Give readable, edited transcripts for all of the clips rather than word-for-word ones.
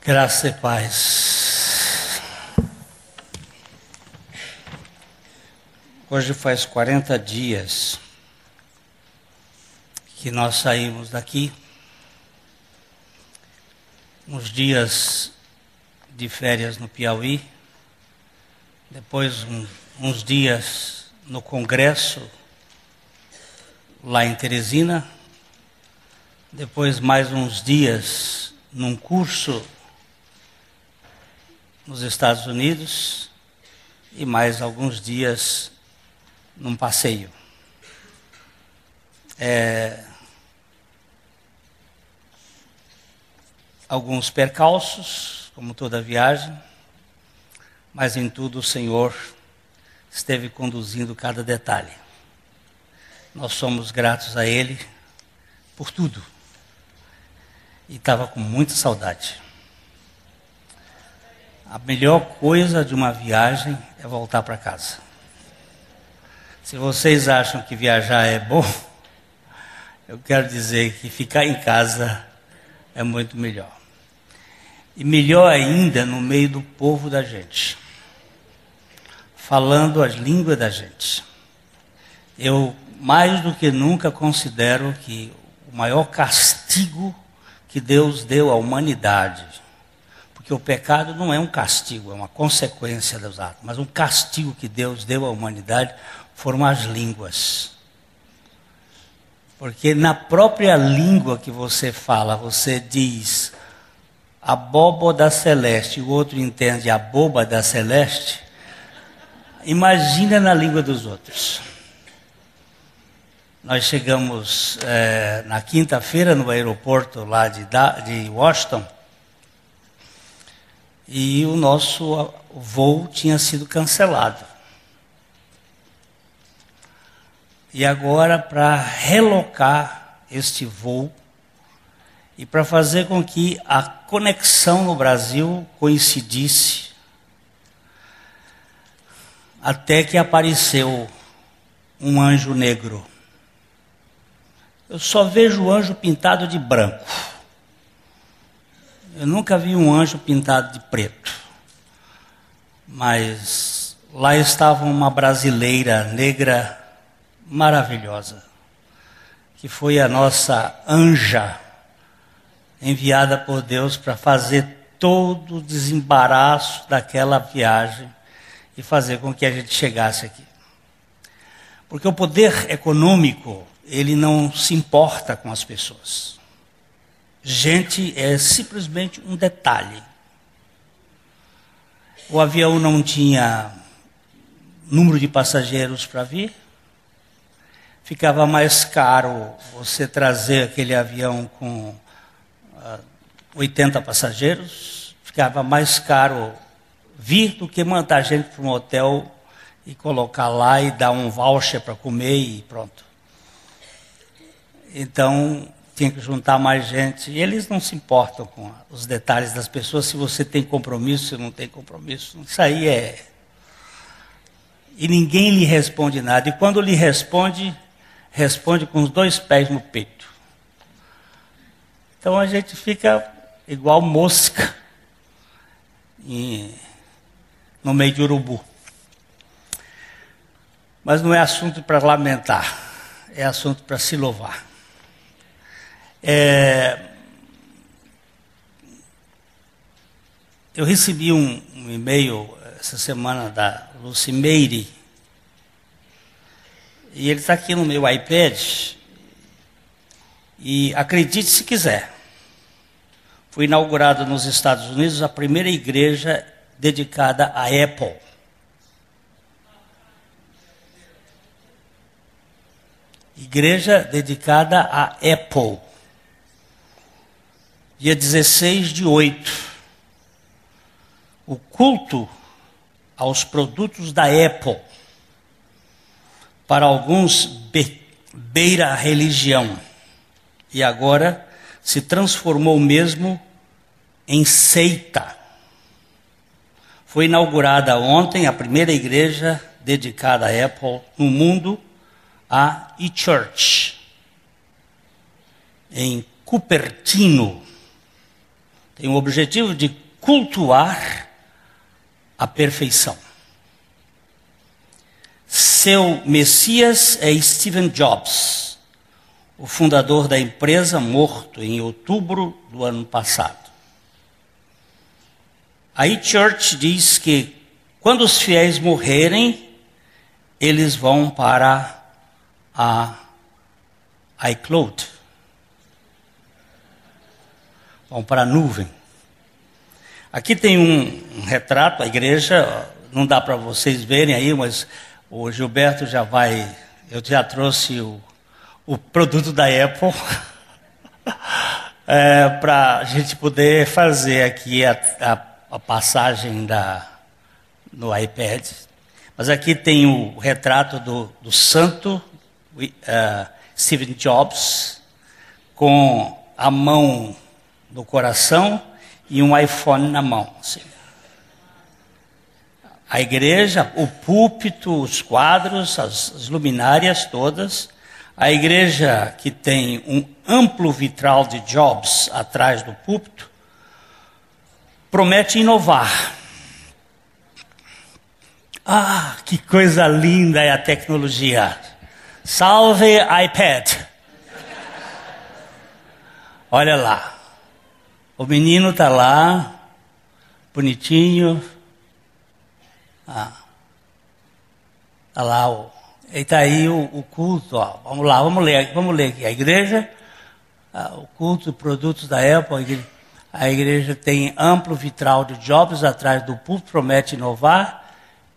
Graça e paz. Hoje faz 40 dias que nós saímos daqui, uns dias de férias no Piauí, depois uns dias no congresso lá em Teresina, depois mais uns dias num curso nos Estados Unidos e mais alguns dias num passeio. Alguns percalços, como toda viagem, mas em tudo o Senhor esteve conduzindo cada detalhe. Nós somos gratos a Ele por tudo. E estava com muita saudade. A melhor coisa de uma viagem é voltar para casa. Se vocês acham que viajar é bom, eu quero dizer que ficar em casa é muito melhor. E melhor ainda no meio do povo da gente, falando as línguas da gente. Eu, mais do que nunca, considero que o maior castigo que Deus deu à humanidade, porque o pecado não é um castigo, é uma consequência dos atos, mas um castigo que Deus deu à humanidade foram as línguas. Porque na própria língua que você fala, você diz abóboda celeste, e o outro entende abóbada celeste, imagina na língua dos outros. Nós chegamos na quinta-feira no aeroporto lá de Washington, e o nosso voo tinha sido cancelado. E agora, para relocar este voo e para fazer com que a conexão no Brasil coincidisse, até que apareceu um anjo negro. Eu só vejo o anjo pintado de branco. Eu nunca vi um anjo pintado de preto. Mas lá estava uma brasileira negra maravilhosa, que foi a nossa anja, enviada por Deus para fazer todo o desembaraço daquela viagem e fazer com que a gente chegasse aqui. Porque o poder econômico, ele não se importa com as pessoas. Gente é simplesmente um detalhe. O avião não tinha número de passageiros para vir. Ficava mais caro você trazer aquele avião com 80 passageiros. Ficava mais caro vir do que mandar a gente para um hotel e colocar lá e dar um voucher para comer e pronto. Então, tinha que juntar mais gente. E eles não se importam com os detalhes das pessoas, se você tem compromisso, se não tem compromisso. Isso aí é... E ninguém lhe responde nada. E quando lhe responde, responde com os dois pés no peito. Então a gente fica igual mosca no meio de urubu. Mas não é assunto para lamentar, é assunto para se louvar. Eu recebi um e-mail essa semana da Lucimeire, e ele está aqui no meu iPad, e acredite se quiser, foi inaugurada nos Estados Unidos a primeira igreja dedicada à Apple. Igreja dedicada à Apple. Dia 16/8. O culto aos produtos da Apple. Para alguns, beira a religião. E agora se transformou mesmo em seita. Foi inaugurada ontem a primeira igreja dedicada à Apple no mundo, a eChurch, em Cupertino, tem o objetivo de cultuar a perfeição. Seu Messias é Steve Jobs, o fundador da empresa, morto em outubro do ano passado. A iChurch diz que quando os fiéis morrerem, eles vão para a iCloud. Vão para a nuvem. Aqui tem um retrato, a igreja, não dá para vocês verem aí, mas o Gilberto já vai, eu já trouxe o produto da Apple para a gente poder fazer aqui a passagem no iPad. Mas aqui tem o retrato do santo Steve Jobs, com a mão no coração e um iPhone na mão. Assim. A igreja, o púlpito, os quadros, as luminárias todas. A igreja que tem um amplo vitral de Jobs atrás do púlpito, promete inovar. Ah, que coisa linda é a tecnologia. Salve iPad. Olha lá. O menino está lá, bonitinho. Está lá, está aí o culto. Ó. Vamos lá, vamos ler aqui. A igreja, o culto, produtos da Apple. A igreja tem amplo vitral de Jobs atrás do púlpito, promete inovar.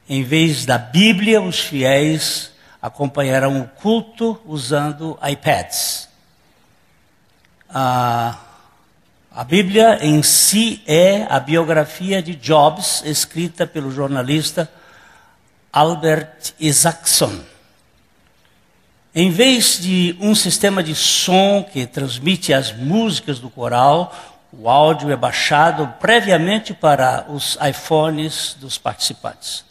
Em vez da Bíblia, os fiéis acompanharão o culto usando iPads. A Bíblia em si é a biografia de Jobs, escrita pelo jornalista Albert Isaacson. Em vez de um sistema de som que transmite as músicas do coral, o áudio é baixado previamente para os iPhones dos participantes.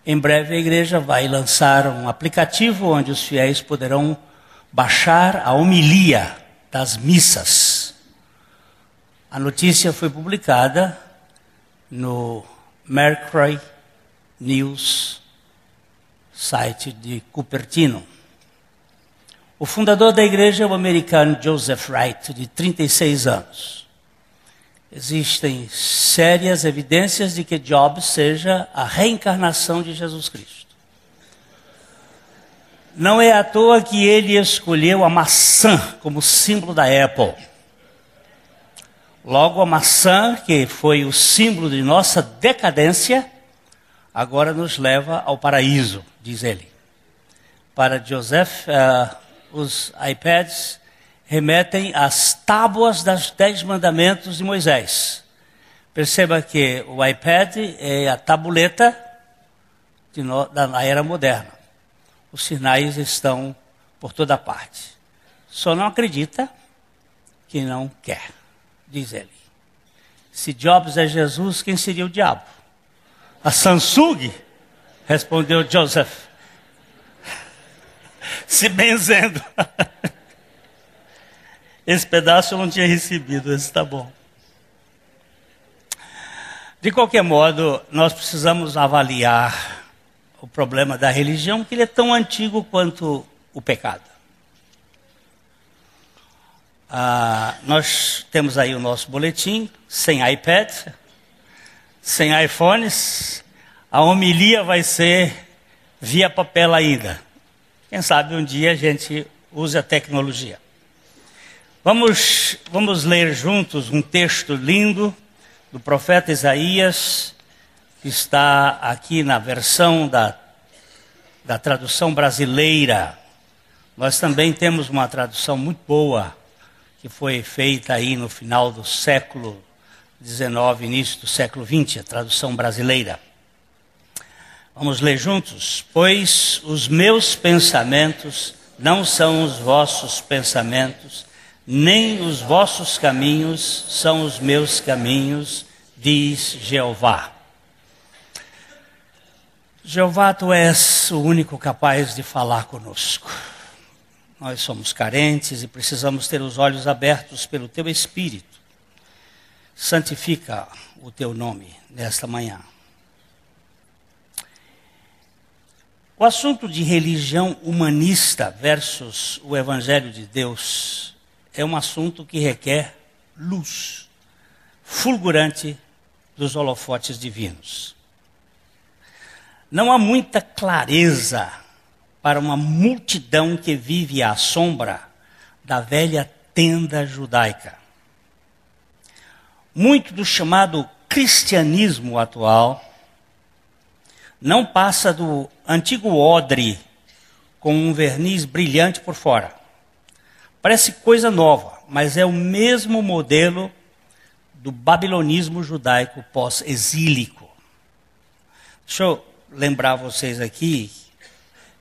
Em breve a igreja vai lançar um aplicativo onde os fiéis poderão baixar a homilia das missas. A notícia foi publicada no Mercury News, site de Cupertino. O fundador da igreja é o americano Joseph Wright, de 36 anos. Existem sérias evidências de que Jobs seja a reencarnação de Jesus Cristo. Não é à toa que ele escolheu a maçã como símbolo da Apple. Logo, a maçã, que foi o símbolo de nossa decadência, agora nos leva ao paraíso, diz ele. Para Joseph, os iPads remetem às tábuas das 10 mandamentos de Moisés. Perceba que o iPad é a tabuleta da era moderna. Os sinais estão por toda parte. Só não acredita quem não quer, diz ele. Se Jobs é Jesus, quem seria o diabo? A Samsung? Respondeu Joseph, se benzendo. Esse pedaço eu não tinha recebido, esse está bom. De qualquer modo, nós precisamos avaliar o problema da religião, que ele é tão antigo quanto o pecado. Nós temos aí o nosso boletim, sem iPad, sem iPhones. A homilia vai ser via papel ainda. Quem sabe um dia a gente use a tecnologia. Vamos ler juntos um texto lindo do profeta Isaías, que está aqui na versão da tradução brasileira. Nós também temos uma tradução muito boa, que foi feita aí no final do século XIX, início do século XX, a tradução brasileira. Vamos ler juntos? Pois os meus pensamentos não são os vossos pensamentos, nem os vossos caminhos são os meus caminhos, diz Jeová. Jeová, tu és o único capaz de falar conosco. Nós somos carentes e precisamos ter os olhos abertos pelo teu Espírito. santifica o teu nome nesta manhã. O assunto de religião humanista versus o Evangelho de Deus é um assunto que requer luz fulgurante dos holofotes divinos. Não há muita clareza para uma multidão que vive à sombra da velha tenda judaica. Muito do chamado cristianismo atual não passa do antigo odre com um verniz brilhante por fora. Parece coisa nova, mas é o mesmo modelo do babilonismo judaico pós-exílico. Deixa eu lembrar vocês aqui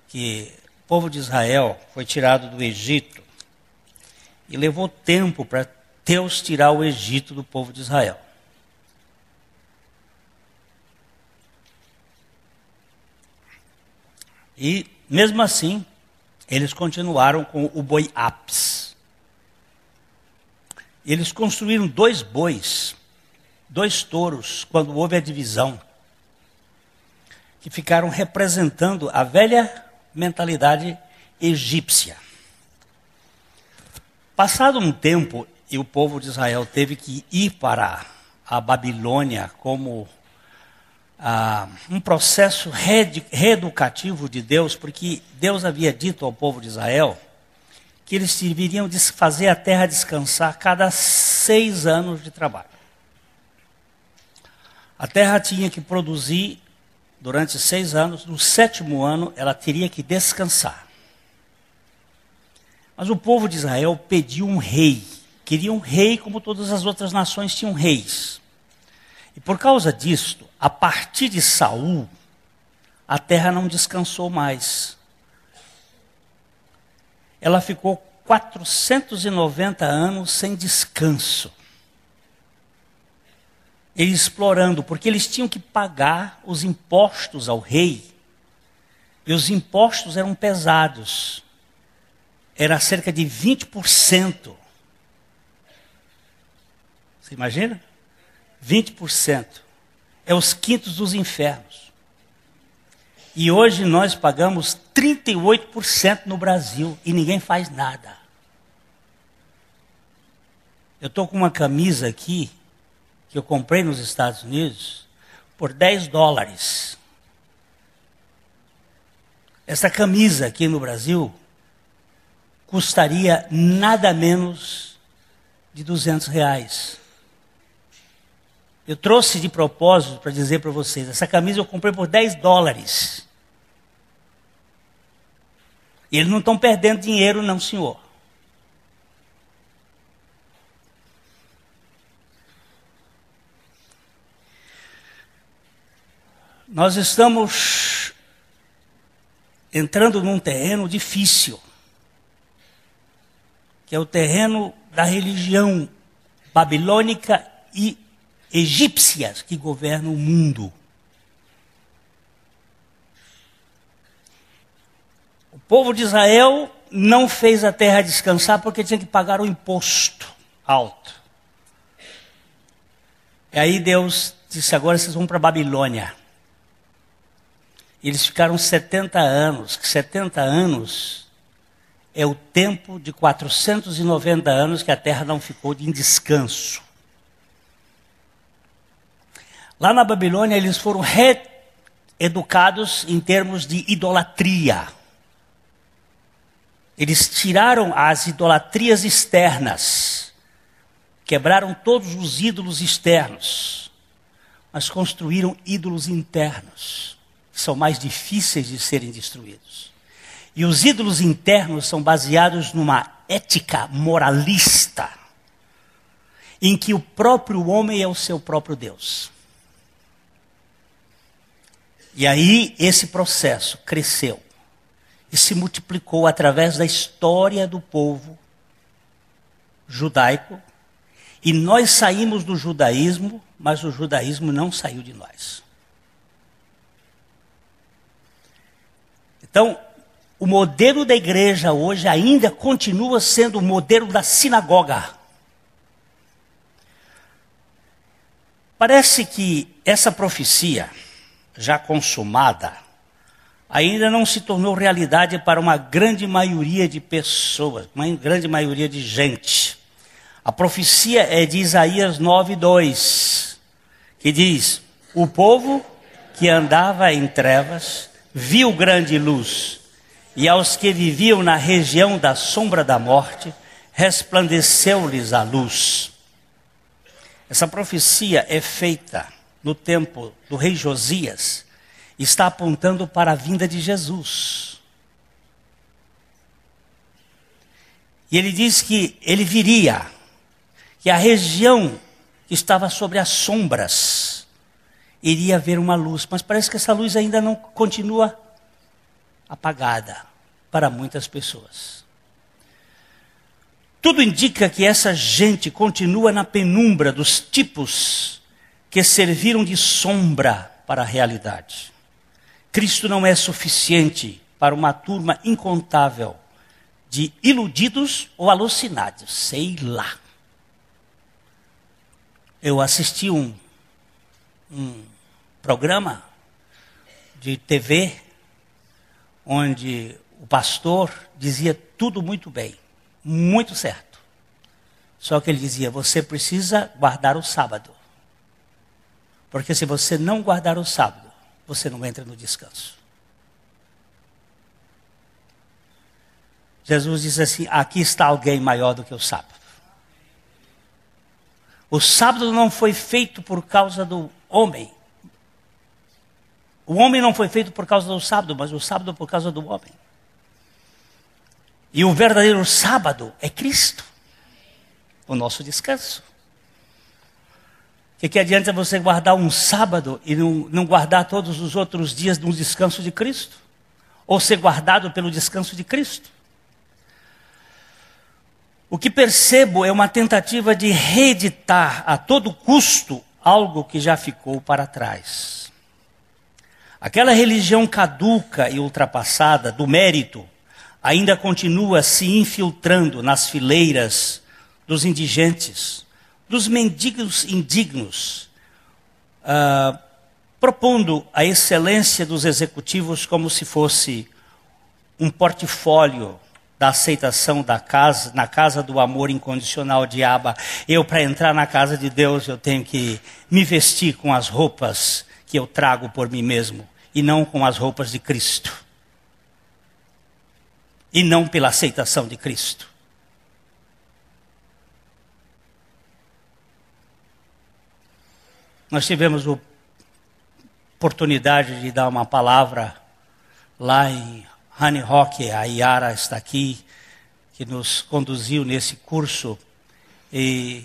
que o povo de Israel foi tirado do Egito e levou tempo para Deus tirar o Egito do povo de Israel. E, mesmo assim, eles continuaram com o boi Apis. Eles construíram 2 bois, 2 touros, quando houve a divisão, que ficaram representando a velha mentalidade egípcia. Passado um tempo, e o povo de Israel teve que ir para a Babilônia como um processo reeducativo de Deus, porque Deus havia dito ao povo de Israel que eles deveriam fazer a terra descansar cada 6 anos de trabalho. A terra tinha que produzir durante 6 anos, no 7º ano ela teria que descansar. Mas o povo de Israel pediu um rei, queria um rei como todas as outras nações tinham reis. E por causa disto, a partir de Saul, a terra não descansou mais. Ela ficou 490 anos sem descanso. Eles explorando, porque eles tinham que pagar os impostos ao rei. E os impostos eram pesados. Era cerca de 20%. Você imagina? 20%. É os quintos dos infernos. E hoje nós pagamos 38% no Brasil e ninguém faz nada. Eu estou com uma camisa aqui, que eu comprei nos Estados Unidos, por $10. Essa camisa aqui no Brasil custaria nada menos de R$200. Eu trouxe de propósito para dizer para vocês, essa camisa eu comprei por $10. E eles não estão perdendo dinheiro não, senhor. Nós estamos entrando num terreno difícil, que é o terreno da religião babilônica e egípcia que governa o mundo. O povo de Israel não fez a terra descansar porque tinha que pagar o imposto alto. E aí Deus disse, agora vocês vão para a Babilônia. Eles ficaram 70 anos, que 70 anos é o tempo de 490 anos que a terra não ficou em descanso. Lá na Babilônia eles foram reeducados em termos de idolatria. Eles tiraram as idolatrias externas, quebraram todos os ídolos externos, mas construíram ídolos internos, que são mais difíceis de serem destruídos. E os ídolos internos são baseados numa ética moralista, em que o próprio homem é o seu próprio Deus. E aí esse processo cresceu e se multiplicou através da história do povo judaico. E nós saímos do judaísmo, mas o judaísmo não saiu de nós. Então, o modelo da igreja hoje ainda continua sendo o modelo da sinagoga. Parece que essa profecia, já consumada, ainda não se tornou realidade para uma grande maioria de pessoas, uma grande maioria de gente. A profecia é de Isaías 9:2, que diz: o povo que andava em trevas viu grande luz, e aos que viviam na região da sombra da morte, resplandeceu-lhes a luz. Essa profecia é feita no tempo do rei Josias, está apontando para a vinda de Jesus. E ele diz que ele viria, que a região que estava sobre as sombras iria haver uma luz, mas parece que essa luz ainda não continua apagada para muitas pessoas. Tudo indica que essa gente continua na penumbra dos tipos que serviram de sombra para a realidade. Cristo não é suficiente para uma turma incontável de iludidos ou alucinados, sei lá. Eu assisti um programa de TV onde o pastor dizia tudo muito bem, muito certo. Só que ele dizia: você precisa guardar o sábado. Porque se você não guardar o sábado, você não entra no descanso. Jesus diz assim: aqui está alguém maior do que o sábado. O sábado não foi feito por causa do homem. O homem não foi feito por causa do sábado, mas o sábado por causa do homem. E o verdadeiro sábado é Cristo, o nosso descanso. Que adianta você guardar um sábado e não guardar todos os outros dias no descanso de Cristo? Ou ser guardado pelo descanso de Cristo? O que percebo é uma tentativa de reeditar a todo custo algo que já ficou para trás. Aquela religião caduca e ultrapassada do mérito ainda continua se infiltrando nas fileiras dos indigentes, dos mendigos indignos, propondo a excelência dos executivos como se fosse um portfólio da aceitação na casa do amor incondicional de Abba. Eu, para entrar na casa de Deus, eu tenho que me vestir com as roupas que eu trago por mim mesmo, e não com as roupas de Cristo. E não pela aceitação de Cristo. Nós tivemos a oportunidade de dar uma palavra lá em Honey Rock. A Yara está aqui, que nos conduziu nesse curso. E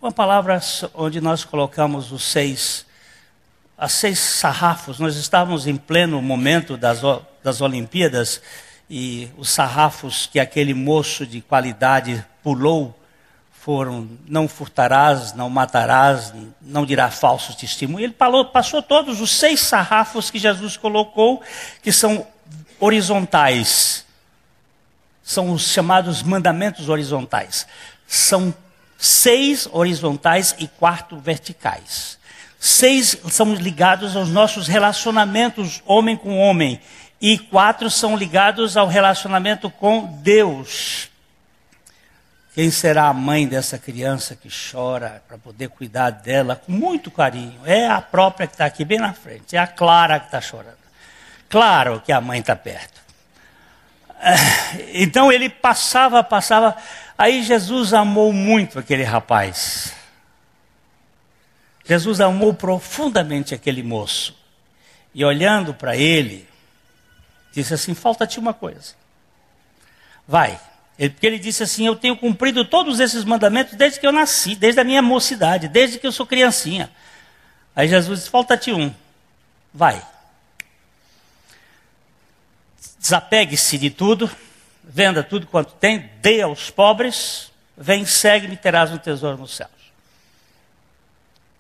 uma palavra onde nós colocamos as 6 sarrafos. Nós estávamos em pleno momento das Olimpíadas, e os sarrafos que aquele moço de qualidade pulou foram: não furtarás, não matarás, não dirás falso testemunho. Ele passou todos os 6 sarrafos que Jesus colocou, que são horizontais. São os chamados mandamentos horizontais. São 6 horizontais e 4 verticais. 6 são ligados aos nossos relacionamentos homem com homem. E 4 são ligados ao relacionamento com Deus. Quem será a mãe dessa criança que chora para poder cuidar dela com muito carinho? É a própria que está aqui bem na frente. É a Clara que está chorando. Claro que a mãe está perto. Então ele passava. Aí Jesus amou muito aquele rapaz. Jesus amou profundamente aquele moço. E olhando para ele, disse assim: falta-te uma coisa. Vai. Porque ele disse assim: eu tenho cumprido todos esses mandamentos desde que eu nasci, desde a minha mocidade, desde que eu sou criancinha. Aí Jesus disse: falta-te um. Vai. Desapegue-se de tudo, venda tudo quanto tem, dê aos pobres, vem, segue-me, terás um tesouro nos céus.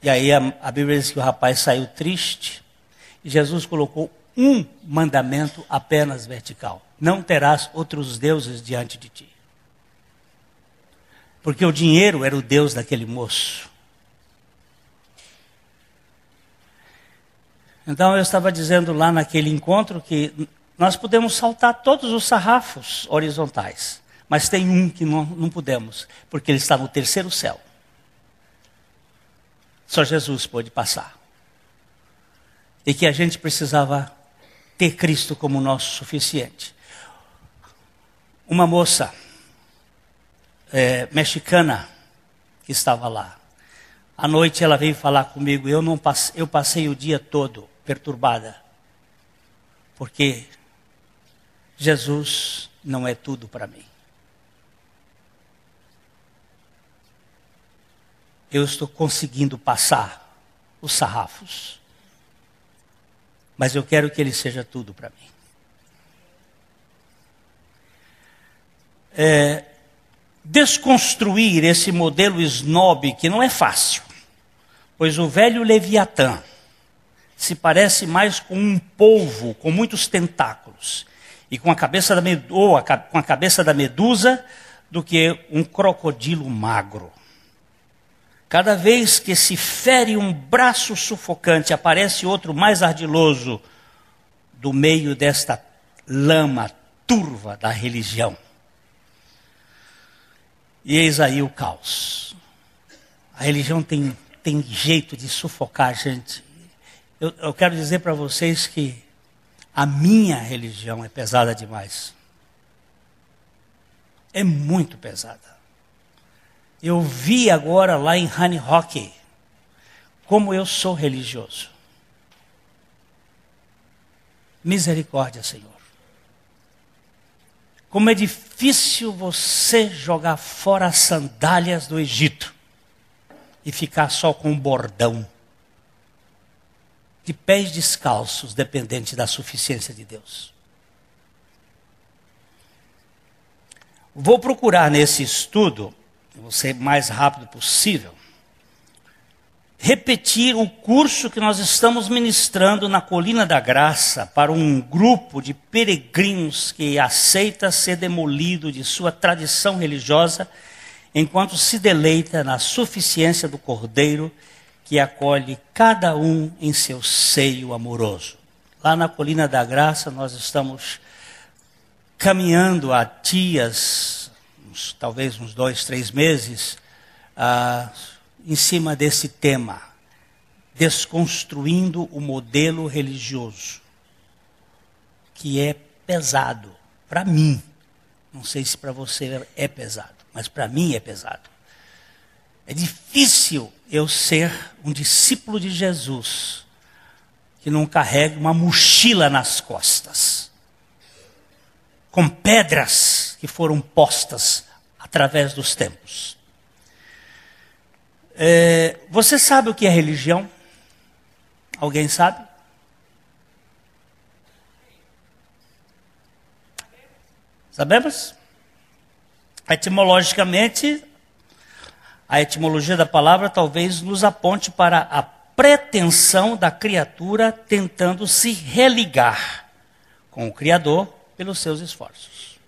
E aí a Bíblia diz que o rapaz saiu triste, e Jesus colocou um mandamento apenas vertical: não terás outros deuses diante de ti. Porque o dinheiro era o Deus daquele moço. Então eu estava dizendo lá naquele encontro que nós podemos saltar todos os sarrafos horizontais, mas tem um que não podemos, porque ele está no terceiro céu. Só Jesus pôde passar. E que a gente precisava ter Cristo como nosso suficiente. Uma moça mexicana que estava lá, à noite ela veio falar comigo, eu passei o dia todo perturbada, porque Jesus não é tudo para mim. Eu estou conseguindo passar os sarrafos, mas eu quero que Ele seja tudo para mim. Desconstruir esse modelo snob, que não é fácil, pois o velho Leviatã se parece mais com um polvo com muitos tentáculos e com a cabeça da medusa do que um crocodilo magro. Cada vez que se fere um braço sufocante, aparece outro mais ardiloso do meio desta lama turva da religião. E eis aí o caos. A religião tem jeito de sufocar a gente. Eu quero dizer para vocês que a minha religião é pesada demais. É muito pesada. Eu vi agora lá em Honey Rock como eu sou religioso. Misericórdia, Senhor. Como é difícil você jogar fora as sandálias do Egito e ficar só com um bordão, de pés descalços, dependente da suficiência de Deus. Vou procurar nesse estudo, vou ser o mais rápido possível, repetir o curso que nós estamos ministrando na Colina da Graça para um grupo de peregrinos que aceita ser demolido de sua tradição religiosa, enquanto se deleita na suficiência do Cordeiro que acolhe cada um em seu seio amoroso. Lá na Colina da Graça nós estamos caminhando há talvez uns 2, 3 meses, em cima desse tema, desconstruindo o modelo religioso, que é pesado, para mim. Não sei se para você é pesado, mas para mim é pesado. É difícil eu ser um discípulo de Jesus que não carrega uma mochila nas costas, com pedras que foram postas através dos tempos. Você sabe o que é religião? Alguém sabe? Sabemos? Etimologicamente, a etimologia da palavra talvez nos aponte para a pretensão da criatura tentando se religar com o Criador pelos seus esforços.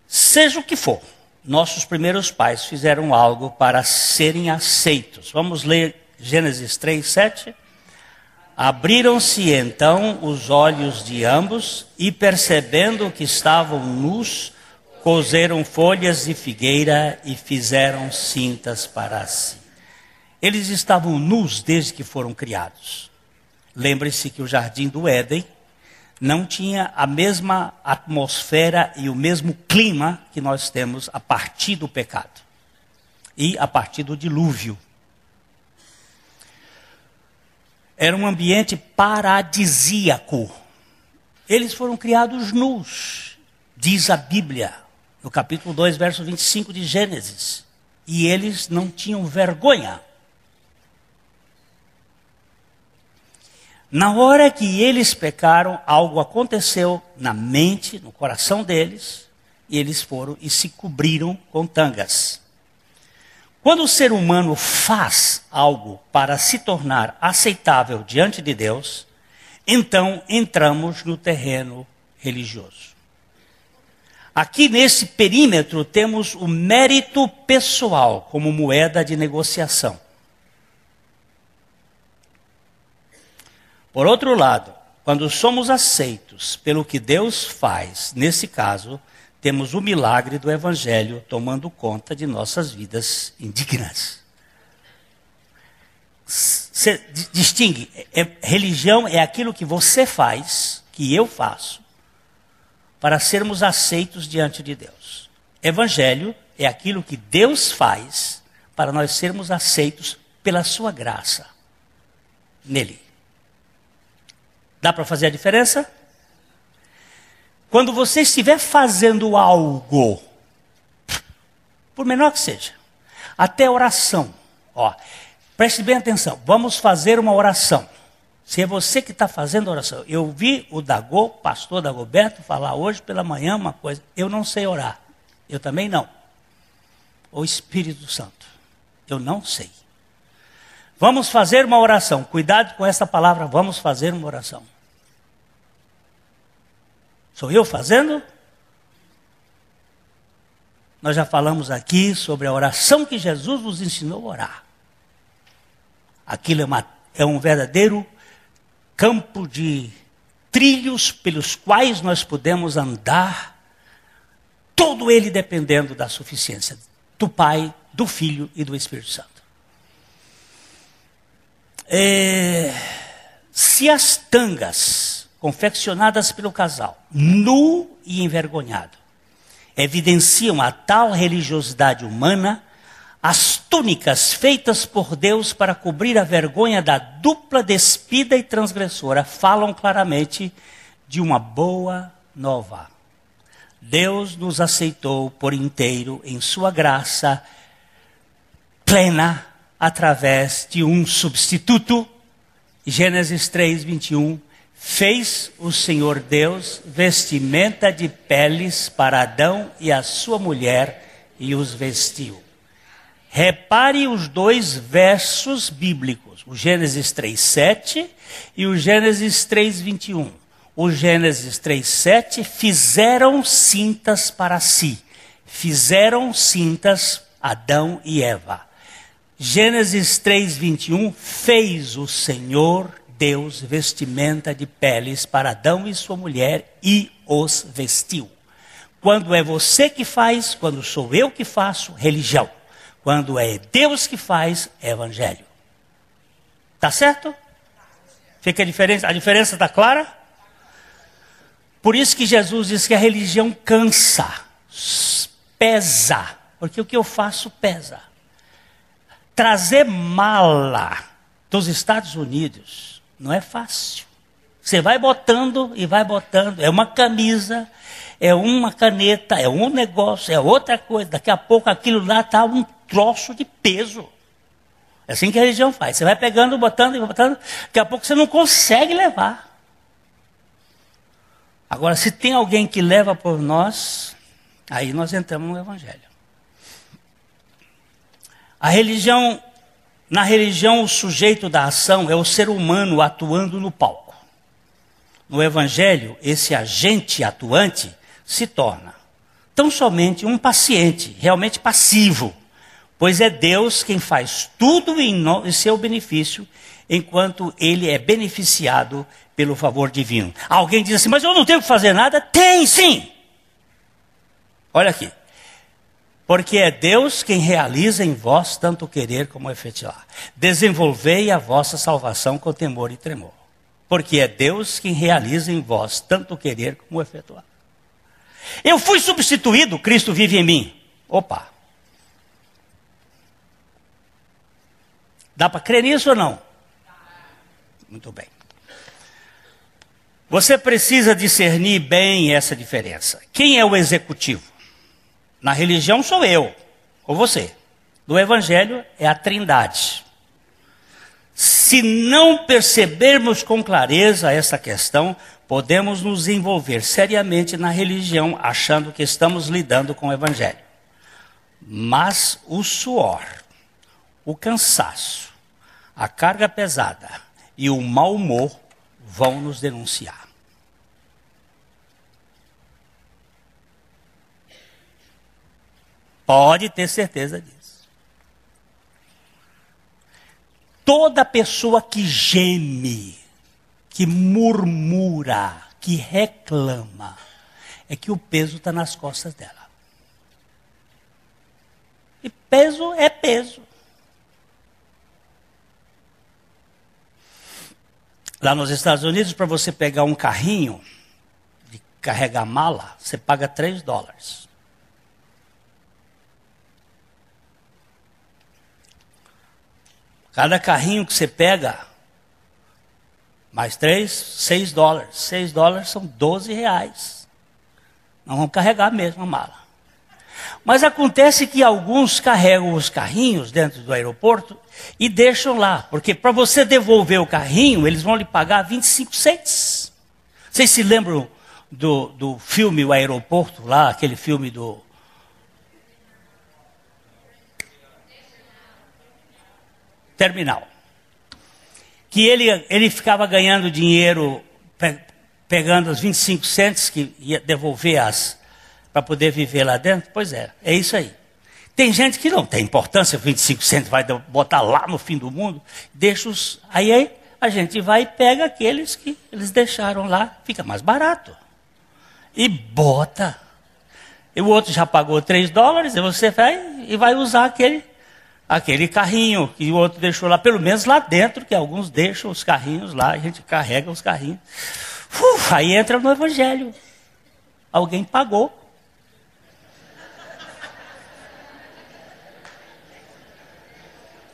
Seja o que for, nossos primeiros pais fizeram algo para serem aceitos. Vamos ler Gênesis 3, 7. Abriram-se então os olhos de ambos e, percebendo que estavam nus, coseram folhas de figueira e fizeram cintas para si. Eles estavam nus desde que foram criados. Lembre-se que o jardim do Éden não tinha a mesma atmosfera e o mesmo clima que nós temos a partir do pecado e a partir do dilúvio. Era um ambiente paradisíaco. Eles foram criados nus, diz a Bíblia, no capítulo 2, verso 25 de Gênesis. E eles não tinham vergonha. Na hora que eles pecaram, algo aconteceu na mente, no coração deles, e eles foram e se cobriram com tangas. Quando o ser humano faz algo para se tornar aceitável diante de Deus, então entramos no terreno religioso. Aqui nesse perímetro temos o mérito pessoal como moeda de negociação. Por outro lado, quando somos aceitos pelo que Deus faz, nesse caso, temos o milagre do Evangelho tomando conta de nossas vidas indignas. Você distingue, religião é aquilo que você faz, que eu faço, para sermos aceitos diante de Deus. Evangelho é aquilo que Deus faz para nós sermos aceitos pela sua graça nele. Dá para fazer a diferença? Quando você estiver fazendo algo, por menor que seja, até oração, preste bem atenção, vamos fazer uma oração. Se é você que está fazendo a oração, eu vi o pastor Dagoberto, falar hoje pela manhã uma coisa, eu não sei orar, eu também não. O Espírito Santo, eu não sei. Vamos fazer uma oração, cuidado com essa palavra, vamos fazer uma oração. Sou eu fazendo? Nós já falamos aqui sobre a oração que Jesus nos ensinou a orar. Aquilo é um verdadeiro campo de trilhos pelos quais nós podemos andar, todo ele dependendo da suficiência do Pai, do Filho e do Espírito Santo. Se as tangas confeccionadas pelo casal, nu e envergonhado, evidenciam a tal religiosidade humana, as túnicas feitas por Deus para cobrir a vergonha da dupla despida e transgressora falam claramente de uma boa nova. Deus nos aceitou por inteiro em sua graça plena através de um substituto. Gênesis 3, 21. Fez o Senhor Deus vestimenta de peles para Adão e a sua mulher e os vestiu. Repare os dois versos bíblicos, o Gênesis 3:7 e o Gênesis 3:21. O Gênesis 3:7, fizeram cintas para si. Fizeram cintas Adão e Eva. Gênesis 3:21, fez o Senhor Deus vestimenta de peles para Adão e sua mulher e os vestiu. Quando é você que faz, quando sou eu que faço, religião. Quando é Deus que faz, é evangelho. Tá certo? Fica a diferença está clara? Por isso que Jesus diz que a religião cansa, pesa, porque o que eu faço pesa. Trazer mala dos Estados Unidos não é fácil. Você vai botando e vai botando. É uma camisa, é uma caneta, é um negócio, é outra coisa. Daqui a pouco aquilo lá está um troço de peso. É assim que a religião faz. Você vai pegando, botando e botando. Daqui a pouco você não consegue levar. Agora, se tem alguém que leva por nós, aí nós entramos no Evangelho. Na religião, o sujeito da ação é o ser humano atuando no palco. No Evangelho, esse agente atuante se torna tão somente um paciente, realmente passivo, pois é Deus quem faz tudo em seu benefício, enquanto ele é beneficiado pelo favor divino. Alguém diz assim, mas eu não tenho que fazer nada? Tem sim! Olha aqui. Porque é Deus quem realiza em vós tanto querer como efetuar. Desenvolvei a vossa salvação com temor e tremor. Porque é Deus quem realiza em vós tanto querer como efetuar. Eu fui substituído, Cristo vive em mim. Opa! Dá para crer nisso ou não? Muito bem. Você precisa discernir bem essa diferença. Quem é o executivo? Na religião sou eu, ou você. No Evangelho é a Trindade. Se não percebermos com clareza essa questão, podemos nos envolver seriamente na religião, achando que estamos lidando com o Evangelho. Mas o suor, o cansaço, a carga pesada e o mau humor vão nos denunciar. Pode ter certeza disso. Toda pessoa que geme, que murmura, que reclama, é que o peso está nas costas dela. E peso é peso. Lá nos Estados Unidos, para você pegar um carrinho de carregar mala, você paga $3. Cada carrinho que você pega, mais 3, $6. $6 são R$12. Nós vamos carregar mesmo a mala. Mas acontece que alguns carregam os carrinhos dentro do aeroporto e deixam lá. Porque para você devolver o carrinho, eles vão lhe pagar 25 cents. Vocês se lembram do filme O Aeroporto, lá, aquele filme do... Terminal. Que ele ficava ganhando dinheiro, pegando os 25 cents que ia devolver para poder viver lá dentro. Pois é isso aí. Tem gente que não tem importância, 25 cents vai botar lá no fim do mundo, deixa os... Aí a gente vai e pega aqueles que eles deixaram lá, fica mais barato. E bota. E o outro já pagou $3, e você vai usar aquele carrinho que o outro deixou lá, pelo menos lá dentro, que alguns deixam os carrinhos lá, a gente carrega os carrinhos. Aí entra no Evangelho. Alguém pagou.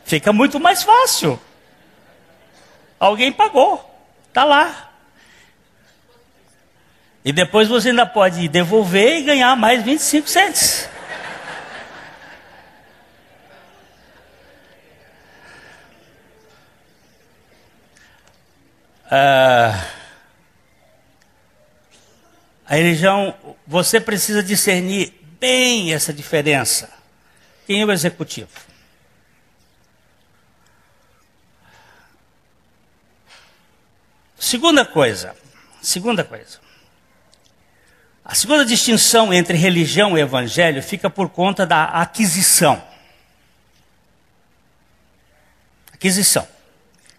Fica muito mais fácil. Alguém pagou. Está lá. E depois você ainda pode devolver e ganhar mais 25 cents. A religião, você precisa discernir bem essa diferença. Quem é o executivo? Segunda coisa. A segunda distinção entre religião e evangelho fica por conta da aquisição.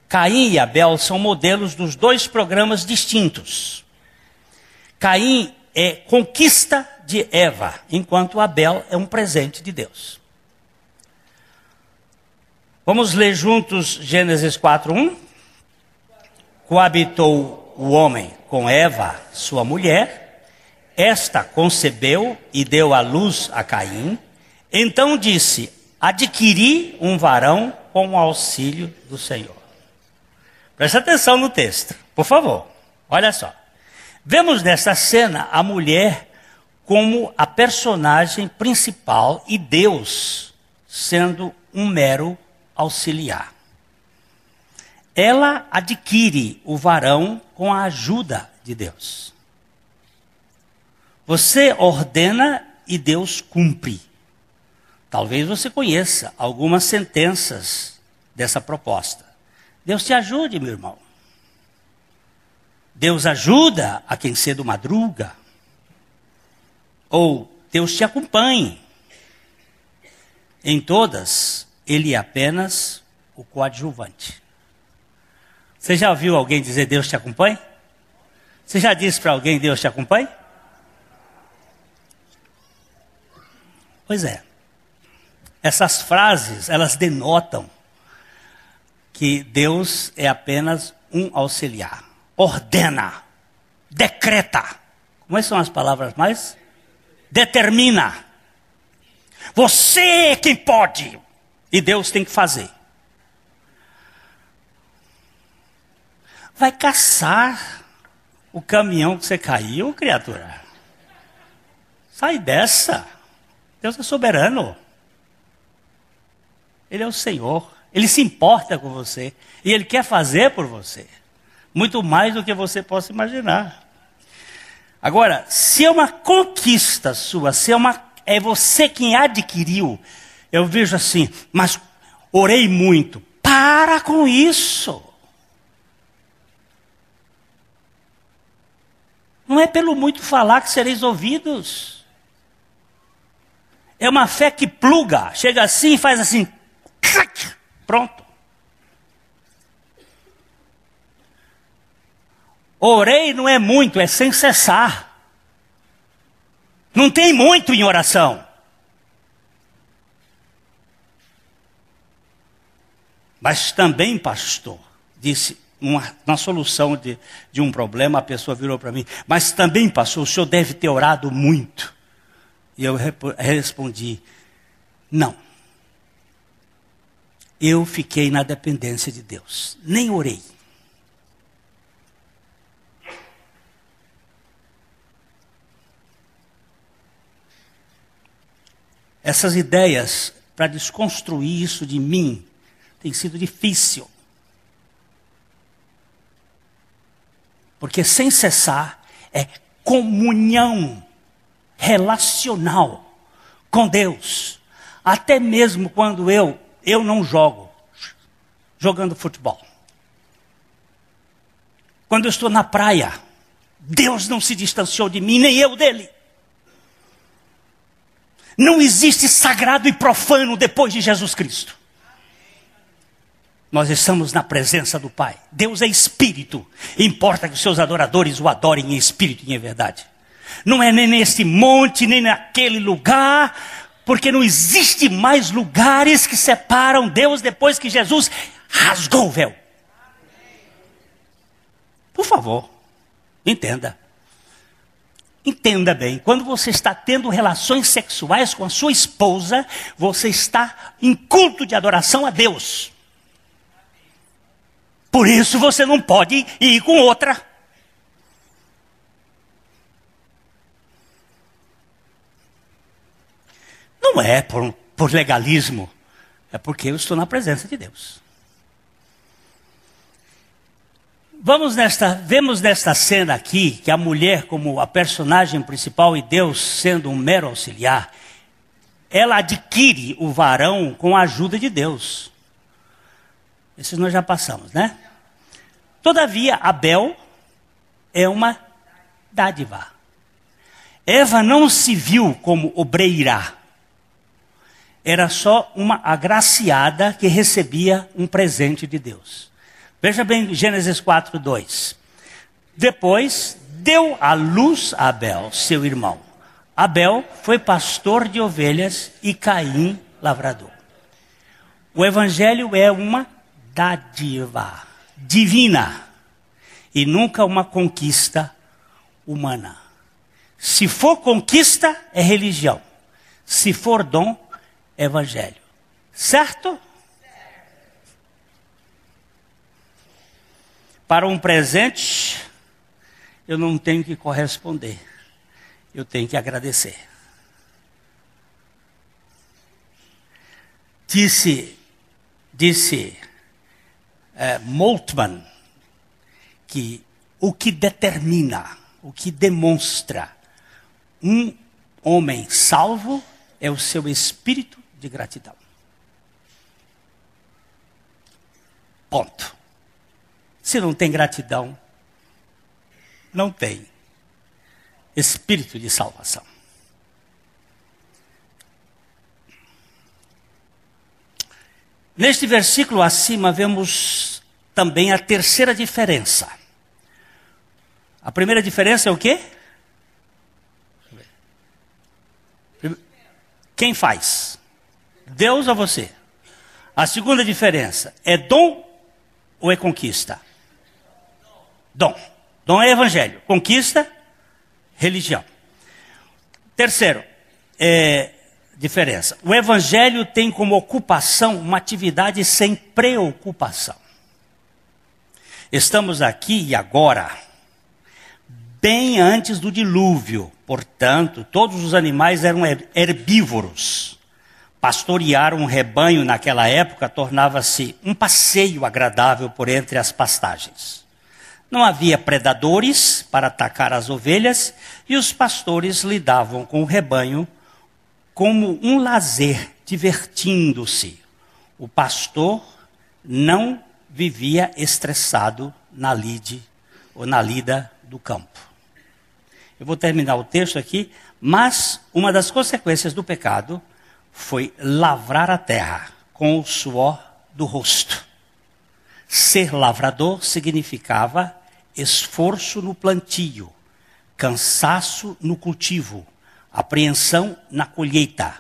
Caim e Abel são modelos dos dois programas distintos. Caim é conquista de Eva, enquanto Abel é um presente de Deus. Vamos ler juntos Gênesis 4:1. Coabitou o homem com Eva, sua mulher. Esta concebeu e deu à luz a Caim. Então disse: adquiri um varão com o auxílio do Senhor. Preste atenção no texto, por favor. Olha só. Vemos nessa cena a mulher como a personagem principal e Deus sendo um mero auxiliar. Ela adquire o varão com a ajuda de Deus. Você ordena e Deus cumpre. Talvez você conheça algumas sentenças dessa proposta. Deus te ajude, meu irmão. Deus ajuda a quem cedo madruga. Ou Deus te acompanhe. Em todas, Ele é apenas o coadjuvante. Você já ouviu alguém dizer Deus te acompanhe? Você já disse para alguém Deus te acompanhe? Pois é. Essas frases, elas denotam que Deus é apenas um auxiliar. Ordena, decreta. Como são as palavras mais? Determina. Você é quem pode. E Deus tem que fazer. Vai caçar o caminhão que você caiu, criatura. Sai dessa. Deus é soberano. Ele é o Senhor. Ele se importa com você. E Ele quer fazer por você. Muito mais do que você possa imaginar. Agora, se é uma conquista sua, se é você quem adquiriu, eu vejo assim, mas orei muito. Para com isso. Não é pelo muito falar que sereis ouvidos. É uma fé que pluga, chega assim e faz assim. Pronto. Orei não é muito, é sem cessar. Não tem muito em oração. Mas também, pastor, disse, na solução de um problema, a pessoa virou para mim, mas também, pastor, o senhor deve ter orado muito. E eu respondi, não. Eu fiquei na dependência de Deus, nem orei. Essas ideias, para desconstruir isso de mim, tem sido difícil. Porque sem cessar é comunhão relacional com Deus. Até mesmo quando eu não jogo, jogando futebol. Quando eu estou na praia, Deus não se distanciou de mim, nem eu dele. Não existe sagrado e profano depois de Jesus Cristo. Nós estamos na presença do Pai. Deus é espírito. Importa que os seus adoradores o adorem em espírito e em verdade. Não é nem nesse monte, nem naquele lugar, porque não existe mais lugares que separam Deus depois que Jesus rasgou o véu. Por favor, entenda. Entenda bem, quando você está tendo relações sexuais com a sua esposa, você está em culto de adoração a Deus. Por isso você não pode ir com outra. Não é por legalismo, é porque eu estou na presença de Deus. Vemos nesta cena aqui, que a mulher como a personagem principal e Deus sendo um mero auxiliar, ela adquire o varão com a ajuda de Deus. Isso nós já passamos, né? Todavia, Abel é uma dádiva. Eva não se viu como obreira. Era só uma agraciada que recebia um presente de Deus. Veja bem Gênesis 4:2. Depois deu à luz a Abel, seu irmão. Abel foi pastor de ovelhas e Caim lavrador. O evangelho é uma dádiva divina e nunca uma conquista humana. Se for conquista, é religião. Se for dom, é evangelho. Certo? Para um presente, eu não tenho que corresponder. Eu tenho que agradecer. Disse Moltmann que o que determina, o que demonstra um homem salvo é o seu espírito de gratidão. Ponto. Se não tem gratidão, não tem espírito de salvação. Neste versículo acima vemos também a terceira diferença. A primeira diferença é o quê? Quem faz? Deus ou você? A segunda diferença é dom ou é conquista? Dom. Dom é evangelho. Conquista, religião. Terceiro, diferença. O evangelho tem como ocupação uma atividade sem preocupação. Estamos aqui e agora, bem antes do dilúvio. Portanto, todos os animais eram herbívoros. Pastorear um rebanho naquela época tornava-se um passeio agradável por entre as pastagens. Não havia predadores para atacar as ovelhas e os pastores lidavam com o rebanho como um lazer, divertindo-se. O pastor não vivia estressado na lide ou na lida do campo. Eu vou terminar o texto aqui, mas uma das consequências do pecado foi lavrar a terra com o suor do rosto. Ser lavrador significava esforço no plantio, cansaço no cultivo, apreensão na colheita,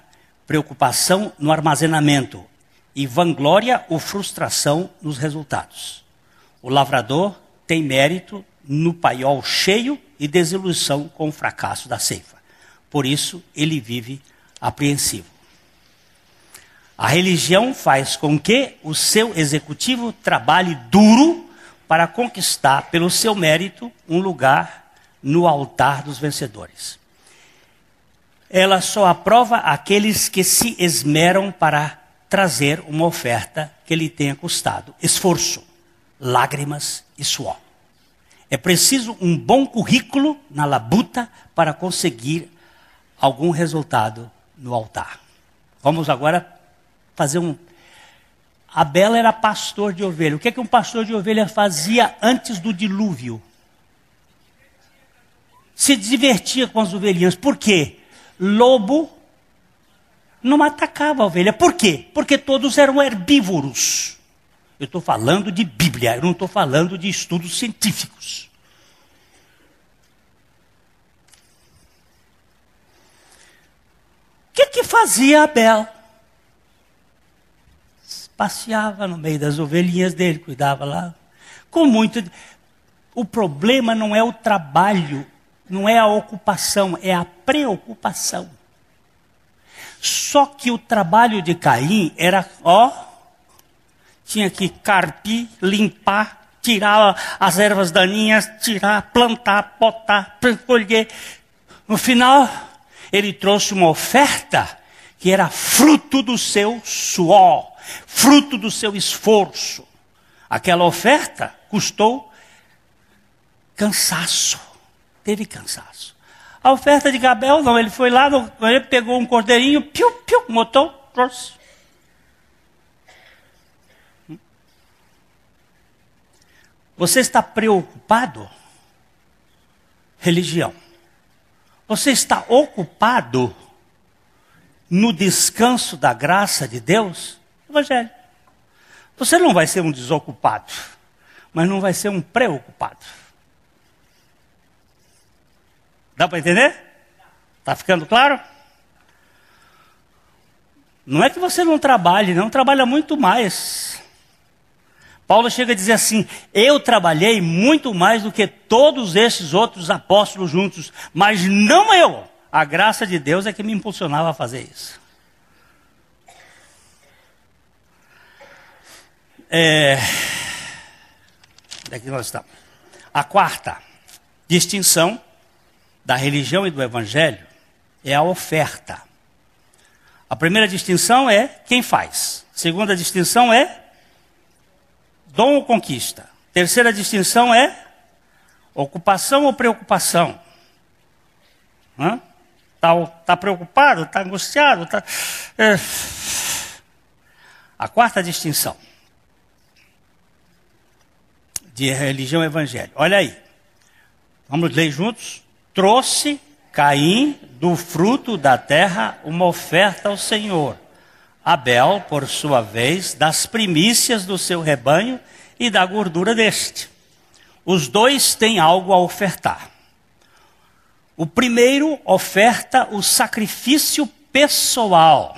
preocupação no armazenamento e vanglória ou frustração nos resultados. O lavrador tem mérito no paiol cheio e desilusão com o fracasso da ceifa. Por isso, ele vive apreensivo. A religião faz com que o seu executivo trabalhe duro para conquistar, pelo seu mérito, um lugar no altar dos vencedores. Ela só aprova aqueles que se esmeram para trazer uma oferta que lhe tenha custado esforço, lágrimas e suor. É preciso um bom currículo na labuta para conseguir algum resultado no altar. Vamos agora fazer um... Abel era pastor de ovelha. O que é que um pastor de ovelha fazia antes do dilúvio? Se divertia com as ovelhinhas. Por quê? Lobo não atacava a ovelha. Por quê? Porque todos eram herbívoros. Eu estou falando de Bíblia, eu não estou falando de estudos científicos. O que fazia Abel? Passeava no meio das ovelhinhas dele, cuidava lá. Com muito... O problema não é o trabalho, não é a ocupação, é a preocupação. Só que o trabalho de Caim era, tinha que carpir, limpar, tirar as ervas daninhas, plantar, potar, colher. No final, ele trouxe uma oferta que era fruto do seu suor, fruto do seu esforço. Aquela oferta custou cansaço, teve cansaço. A oferta de Abel não, ele foi lá, ele pegou um cordeirinho, motou, trouxe. Você está preocupado? Religião. Você está ocupado no descanso da graça de Deus? Evangelho. Você não vai ser um desocupado, mas não vai ser um preocupado. Dá para entender? Está ficando claro? Não é que você não trabalhe, não trabalha muito mais. Paulo chega a dizer assim: eu trabalhei muito mais do que todos esses outros apóstolos juntos, mas não eu. A graça de Deus é que me impulsionava a fazer isso. Daqui nós estamos. A quarta distinção da religião e do evangelho é a oferta. A primeira distinção é quem faz. A segunda distinção é dom ou conquista. A terceira distinção é ocupação ou preocupação. Tá preocupado? Está angustiado? A quarta distinção de religião e evangelho. Olha aí. Vamos ler juntos? Trouxe Caim do fruto da terra uma oferta ao Senhor. Abel, por sua vez, das primícias do seu rebanho e da gordura deste. Os dois têm algo a ofertar. O primeiro oferta o sacrifício pessoal.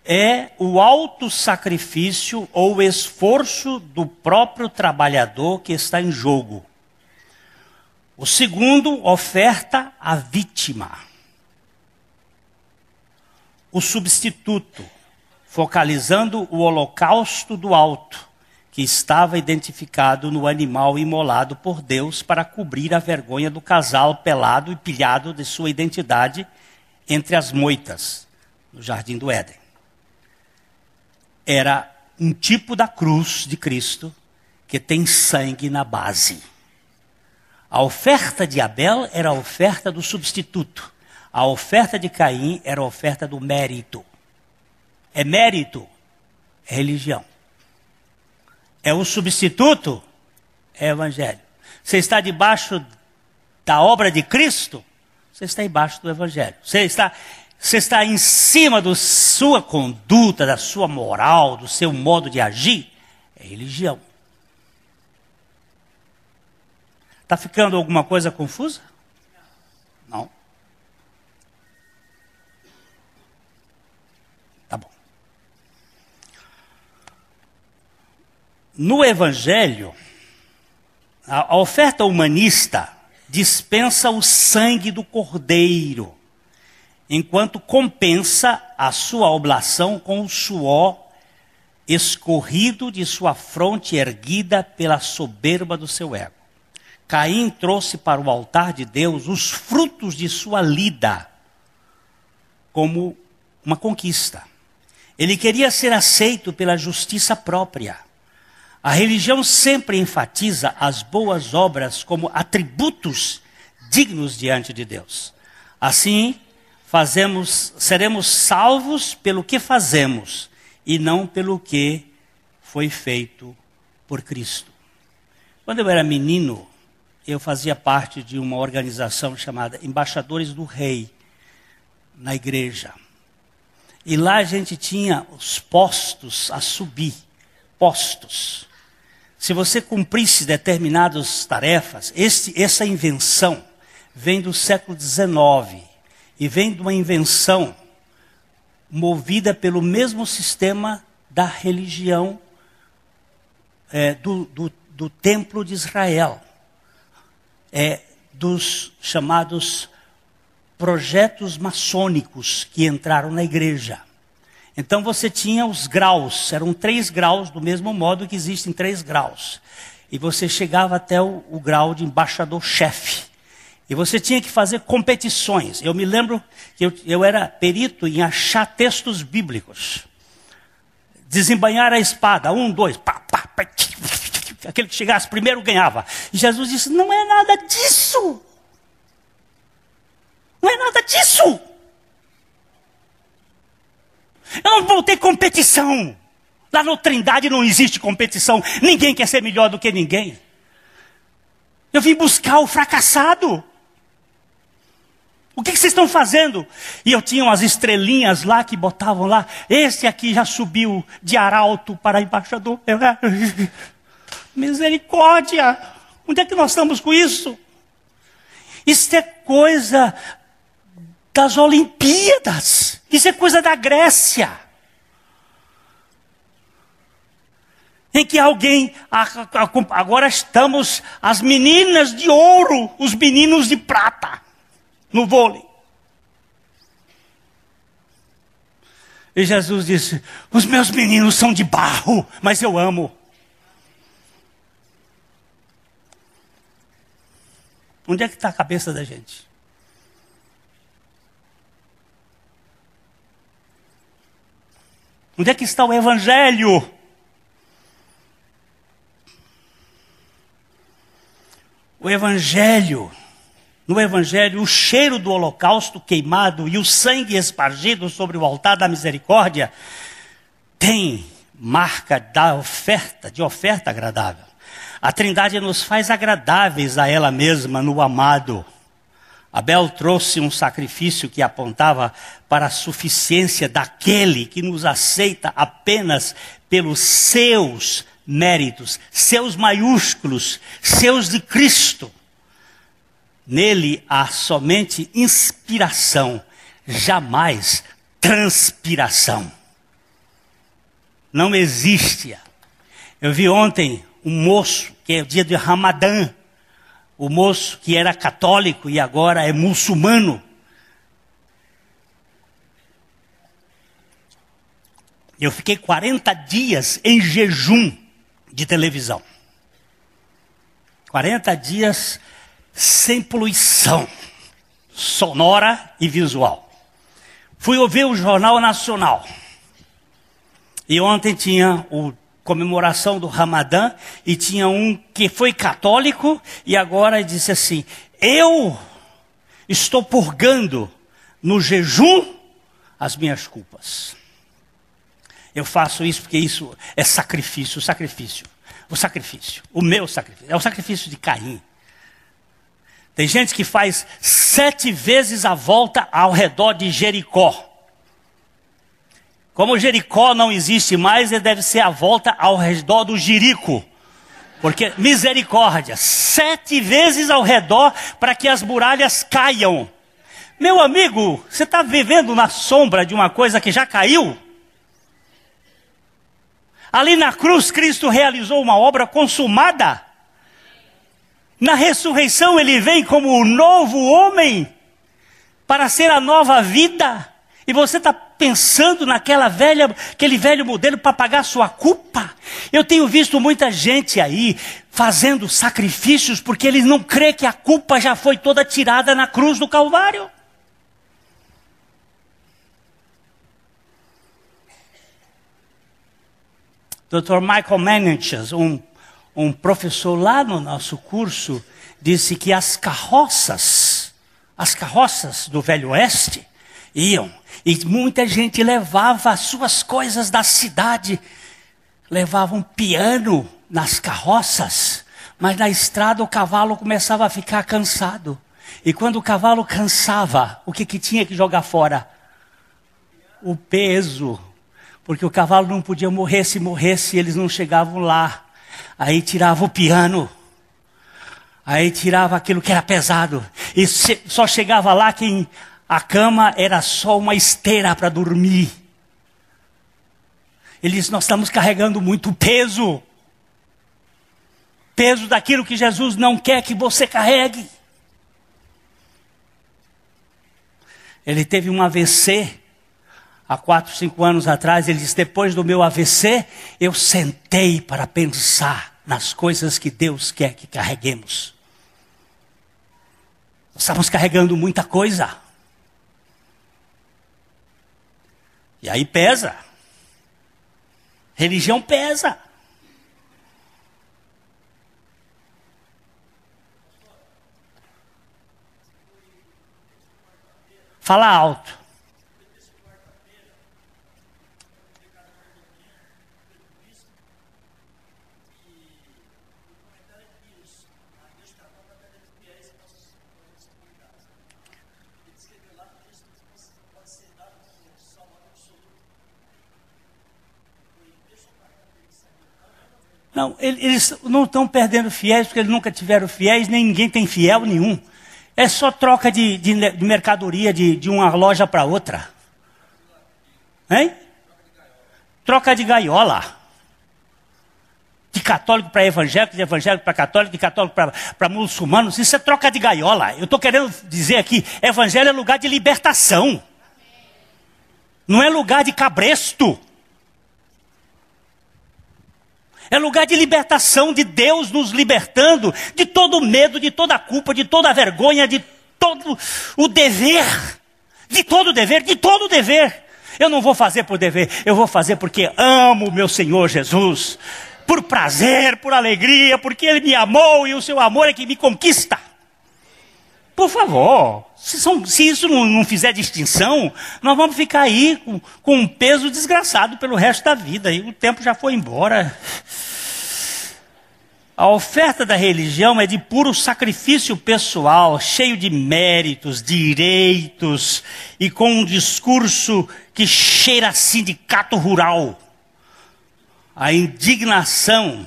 É o autossacrifício ou esforço do próprio trabalhador que está em jogo. O segundo oferta a vítima. O substituto, focalizando o holocausto do alto, que estava identificado no animal imolado por Deus para cobrir a vergonha do casal pelado e pilhado de sua identidade entre as moitas, no jardim do Éden. Era um tipo da cruz de Cristo que tem sangue na base. A oferta de Abel era a oferta do substituto. A oferta de Caim era a oferta do mérito. É mérito, é religião. É o substituto, é evangelho. Você está debaixo da obra de Cristo, você está embaixo do evangelho. Você está em cima da sua conduta, da sua moral, do seu modo de agir, é religião. Está ficando alguma coisa confusa? Não. Tá bom. No Evangelho, a oferta humanista dispensa o sangue do cordeiro, enquanto compensa a sua oblação com o suor escorrido de sua fronte erguida pela soberba do seu ego. Caim trouxe para o altar de Deus os frutos de sua lida, como uma conquista. Ele queria ser aceito pela justiça própria. A religião sempre enfatiza as boas obras como atributos dignos diante de Deus. Assim, seremos salvos pelo que fazemos e não pelo que foi feito por Cristo. Quando eu era menino, eu fazia parte de uma organização chamada Embaixadores do Rei, na igreja. E lá a gente tinha os postos a subir, postos. Se você cumprisse determinadas tarefas, essa invenção vem do século XIX e vem de uma invenção movida pelo mesmo sistema da religião do Templo de Israel. Dos chamados projetos maçônicos que entraram na igreja. Então você tinha os graus, eram 3 graus, do mesmo modo que existem 3 graus. E você chegava até o grau de embaixador-chefe. E você tinha que fazer competições. Eu me lembro que eu era perito em achar textos bíblicos. Desembainhar a espada, 1, 2, pá, pá, pá. Aquele que chegasse primeiro ganhava. E Jesus disse, não é nada disso. Não é nada disso. Eu não vou ter competição. Lá no Trindade não existe competição. Ninguém quer ser melhor do que ninguém. Eu vim buscar o fracassado. O que vocês estão fazendo? E eu tinha umas estrelinhas lá que botavam lá. Esse aqui já subiu de arauto para embaixador. Misericórdia! Onde é que nós estamos com isso? Isso é coisa das Olimpíadas. Isso é coisa da Grécia. Em que alguém... Agora estamos as meninas de ouro, os meninos de prata, no vôlei. E Jesus disse, os meus meninos são de barro, mas eu amo. Onde é que está a cabeça da gente? Onde é que está o Evangelho? O Evangelho, no Evangelho, o cheiro do holocausto queimado e o sangue espargido sobre o altar da misericórdia tem marca de oferta agradável. A Trindade nos faz agradáveis a ela mesma no amado. Abel trouxe um sacrifício que apontava para a suficiência daquele que nos aceita apenas pelos seus méritos, seus maiúsculos, seus de Cristo. Nele há somente inspiração, jamais transpiração. Não existe. Eu vi ontem um moço, que é o dia de Ramadã, o moço que era católico e agora é muçulmano. Eu fiquei 40 dias em jejum de televisão. 40 dias sem poluição sonora e visual. Fui ouvir o Jornal Nacional. E ontem tinha a comemoração do Ramadã, e tinha um que foi católico, e agora disse assim, eu estou purgando no jejum as minhas culpas. Eu faço isso porque isso é sacrifício, o meu sacrifício, é o sacrifício de Caim. Tem gente que faz 7 vezes a volta ao redor de Jericó. Como Jericó não existe mais, ele deve ser a volta ao redor do Jerico. Porque misericórdia, 7 vezes ao redor para que as muralhas caiam. Meu amigo, você está vivendo na sombra de uma coisa que já caiu? Ali na cruz, Cristo realizou uma obra consumada. Na ressurreição, Ele vem como o novo homem para ser a nova vida. E você está pensando aquele velho modelo para pagar sua culpa? Eu tenho visto muita gente aí fazendo sacrifícios porque eles não crê que a culpa já foi toda tirada na cruz do Calvário. Dr. Michael Manniches, um professor lá no nosso curso, disse que as carroças do Velho Oeste iam, e muita gente levava as suas coisas da cidade, levavam piano nas carroças, mas na estrada o cavalo começava a ficar cansado. E quando o cavalo cansava, o que tinha que jogar fora? O peso. Porque o cavalo não podia morrer, se morresse eles não chegavam lá. Aí tirava o piano, aí tirava aquilo que era pesado, e só chegava lá quem a cama era só uma esteira para dormir. Ele disse, nós estamos carregando muito peso daquilo que Jesus não quer que você carregue. Ele teve um AVC, há 4, 5 anos atrás. Ele disse, depois do meu AVC, eu sentei para pensar nas coisas que Deus quer que carreguemos. Nós estamos carregando muita coisa. E aí pesa. Religião pesa. Fala alto. Não, eles não estão perdendo fiéis, porque eles nunca tiveram fiéis, nem ninguém tem fiel nenhum. É só troca de mercadoria de uma loja para outra. Hein? Troca de gaiola. De católico para evangélico, de evangélico para católico, de católico para muçulmanos. Isso é troca de gaiola. Eu estou querendo dizer aqui, evangelho é lugar de libertação. Não é lugar de cabresto. É lugar de libertação, de Deus nos libertando de todo medo, de toda culpa, de toda vergonha, de todo o dever. De todo o dever, de todo o dever. Eu não vou fazer por dever, eu vou fazer porque amo o meu Senhor Jesus. Por prazer, por alegria, porque Ele me amou e o seu amor é que me conquista. Por favor, se isso não fizer distinção, nós vamos ficar aí com um peso desgraçado pelo resto da vida. E o tempo já foi embora. A oferta da religião é de puro sacrifício pessoal, cheio de méritos, direitos, e com um discurso que cheira a sindicato rural. A indignação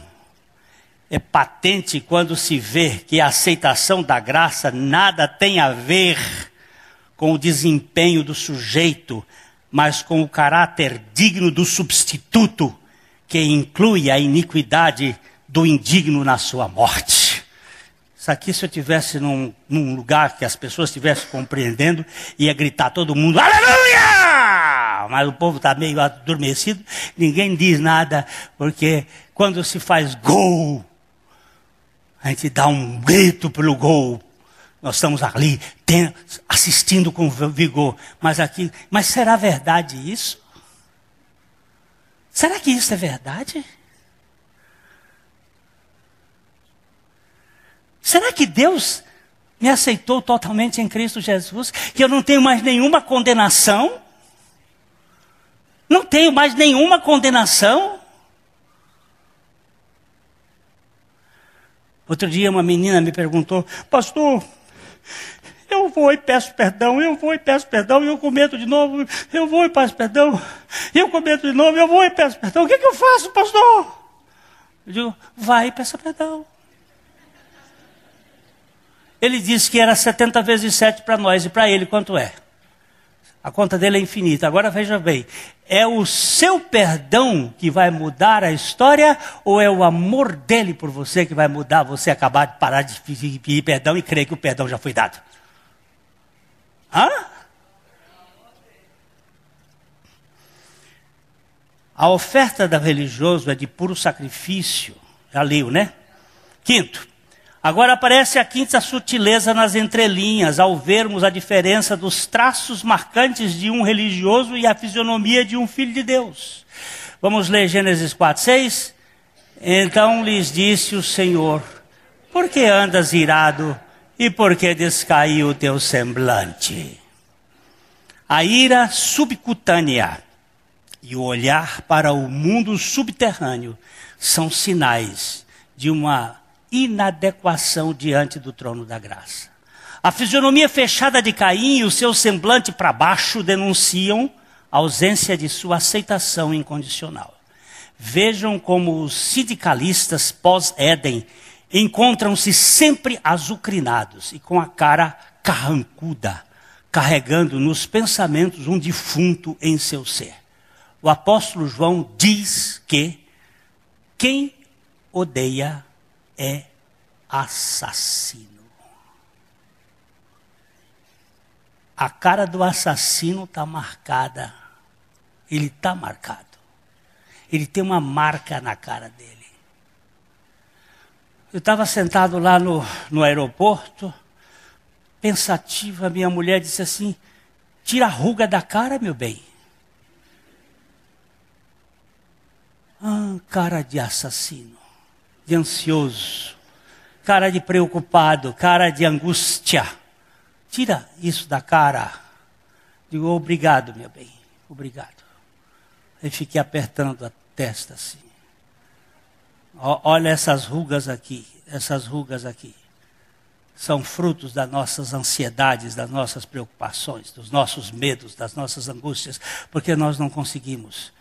é patente quando se vê que a aceitação da graça nada tem a ver com o desempenho do sujeito, mas com o caráter digno do substituto, que inclui a iniquidade do indigno na sua morte. Isso aqui, se eu estivesse num lugar que as pessoas estivessem compreendendo, ia gritar todo mundo, aleluia! Mas o povo está meio adormecido, ninguém diz nada, porque quando se faz gol, a gente dá um grito pelo gol. Nós estamos ali assistindo com vigor. Mas será verdade isso? Será que isso é verdade? Será que Deus me aceitou totalmente em Cristo Jesus? Que eu não tenho mais nenhuma condenação? Não tenho mais nenhuma condenação? Outro dia uma menina me perguntou, pastor, eu vou e peço perdão, e eu cometo de novo, eu vou e peço perdão, e eu cometo de novo, eu vou e peço perdão, o que eu faço, pastor? Eu digo, vai e peça perdão. Ele disse que era 70 vezes 7 para nós, e para ele quanto é? A conta dele é infinita. Agora veja bem, é o seu perdão que vai mudar a história, ou é o amor dele por você que vai mudar você acabar de parar de pedir perdão e crer que o perdão já foi dado? Hã? A oferta do religioso é de puro sacrifício. Já leu, né? Quinto, agora aparece a quinta sutileza nas entrelinhas, ao vermos a diferença dos traços marcantes de um religioso e a fisionomia de um filho de Deus. Vamos ler Gênesis 4:6. Então lhes disse o Senhor, por que andas irado e por que descaiu o teu semblante? A ira subcutânea e o olhar para o mundo subterrâneo são sinais de uma inadequação diante do trono da graça. A fisionomia fechada de Caim e o seu semblante para baixo denunciam a ausência de sua aceitação incondicional. Vejam como os sindicalistas pós-Éden encontram-se sempre azucrinados e com a cara carrancuda, carregando nos pensamentos um defunto em seu ser. O apóstolo João diz que quem odeia é assassino. A cara do assassino está marcada. Ele está marcado. Ele tem uma marca na cara dele. Eu estava sentado lá no aeroporto, pensativa, minha mulher disse assim, tira a ruga da cara, meu bem. Cara de assassino, de ansioso, cara de preocupado, cara de angústia. Tira isso da cara. Digo, obrigado, meu bem, obrigado. Aí fiquei apertando a testa assim. Olha essas rugas aqui, essas rugas aqui. São frutos das nossas ansiedades, das nossas preocupações, dos nossos medos, das nossas angústias, porque nós não conseguimos.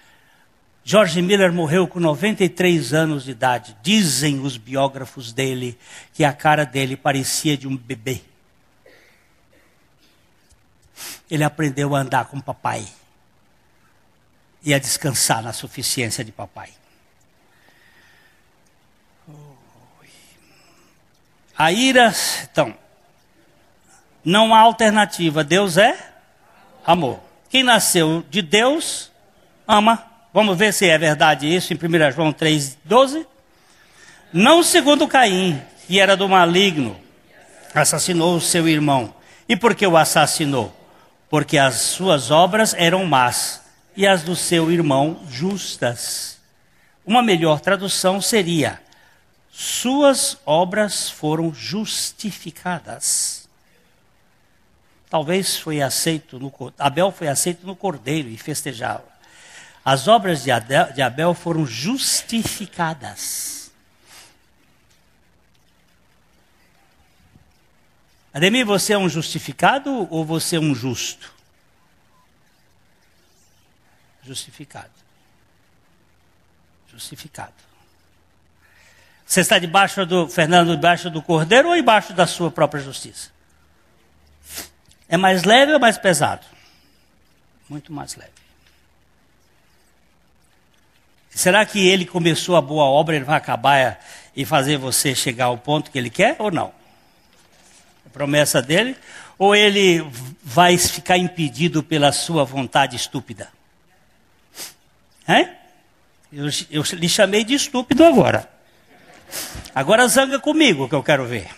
George Miller morreu com 93 anos de idade. Dizem os biógrafos dele que a cara dele parecia de um bebê. Ele aprendeu a andar com papai e a descansar na suficiência de papai. A ira, então, não há alternativa. Deus é amor. Quem nasceu de Deus, ama. Vamos ver se é verdade isso em 1 João 3,12. Não segundo Caim, que era do maligno, assassinou o seu irmão. E por que o assassinou? Porque as suas obras eram más e as do seu irmão justas. Uma melhor tradução seria, suas obras foram justificadas. Talvez Abel foi aceito no cordeiro e festejava. As obras de Abel foram justificadas. Ademir, você é um justificado ou você é um justo? Justificado. Justificado. Você está debaixo debaixo do cordeiro ou debaixo da sua própria justiça? É mais leve ou mais pesado? Muito mais leve. Será que ele começou a boa obra, ele vai acabar e fazer você chegar ao ponto que ele quer ou não? A promessa dele? Ou ele vai ficar impedido pela sua vontade estúpida? Hein? Eu lhe chamei de estúpido agora. Agora zanga comigo, que eu quero ver.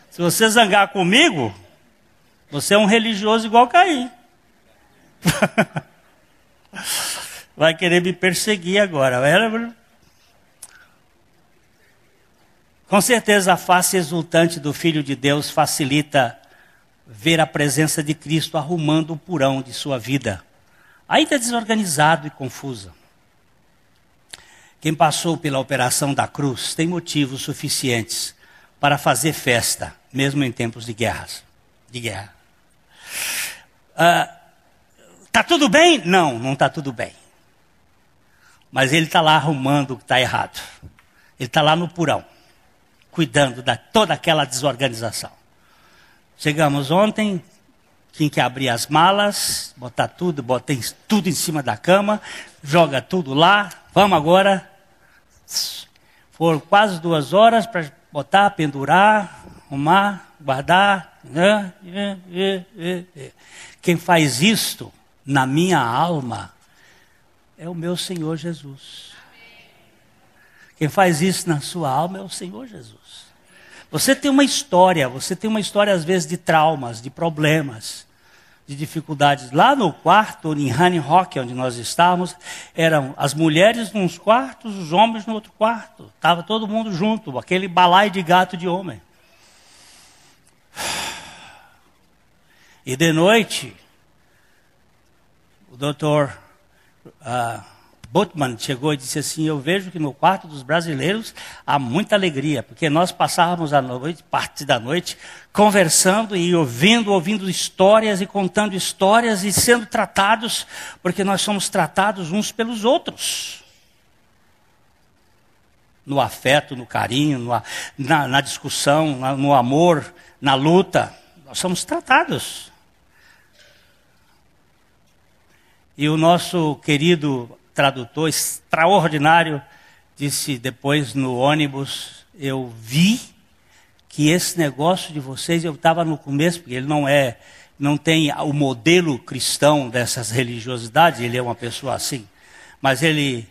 Se você zangar comigo, você é um religioso igual Caim. Vai querer me perseguir agora. Com certeza a face exultante do Filho de Deus facilita ver a presença de Cristo arrumando o porão de sua vida, ainda desorganizado e confusa. Quem passou pela operação da cruz tem motivos suficientes para fazer festa, mesmo em tempos de guerra. Tá tudo bem? Não está tudo bem. Mas ele está lá arrumando o que está errado. Ele está lá no porão, cuidando de toda aquela desorganização. Chegamos ontem, tinha que abrir as malas, botar tudo, botei tudo em cima da cama, joga tudo lá, vamos agora. Foram quase 2 horas para botar, pendurar, arrumar, guardar. Quem faz isto na minha alma é o meu Senhor Jesus. Quem faz isso na sua alma é o Senhor Jesus. Você tem uma história às vezes de traumas, de problemas, de dificuldades. Lá no quarto, em Honey Rock, onde nós estávamos, eram as mulheres num quartos, os homens no outro quarto. Estava todo mundo junto, aquele balaio de gato de homem. E de noite, o doutor Butman chegou e disse assim: eu vejo que no quarto dos brasileiros há muita alegria, porque nós passávamos a noite, parte da noite, conversando e ouvindo histórias e contando histórias e sendo tratados, porque nós somos tratados uns pelos outros. No afeto, no carinho, na discussão, no amor, na luta, nós somos tratados. E o nosso querido tradutor extraordinário disse depois no ônibus: eu vi que esse negócio de vocês, eu estava no começo, porque ele não tem o modelo cristão dessas religiosidades, ele é uma pessoa assim, mas ele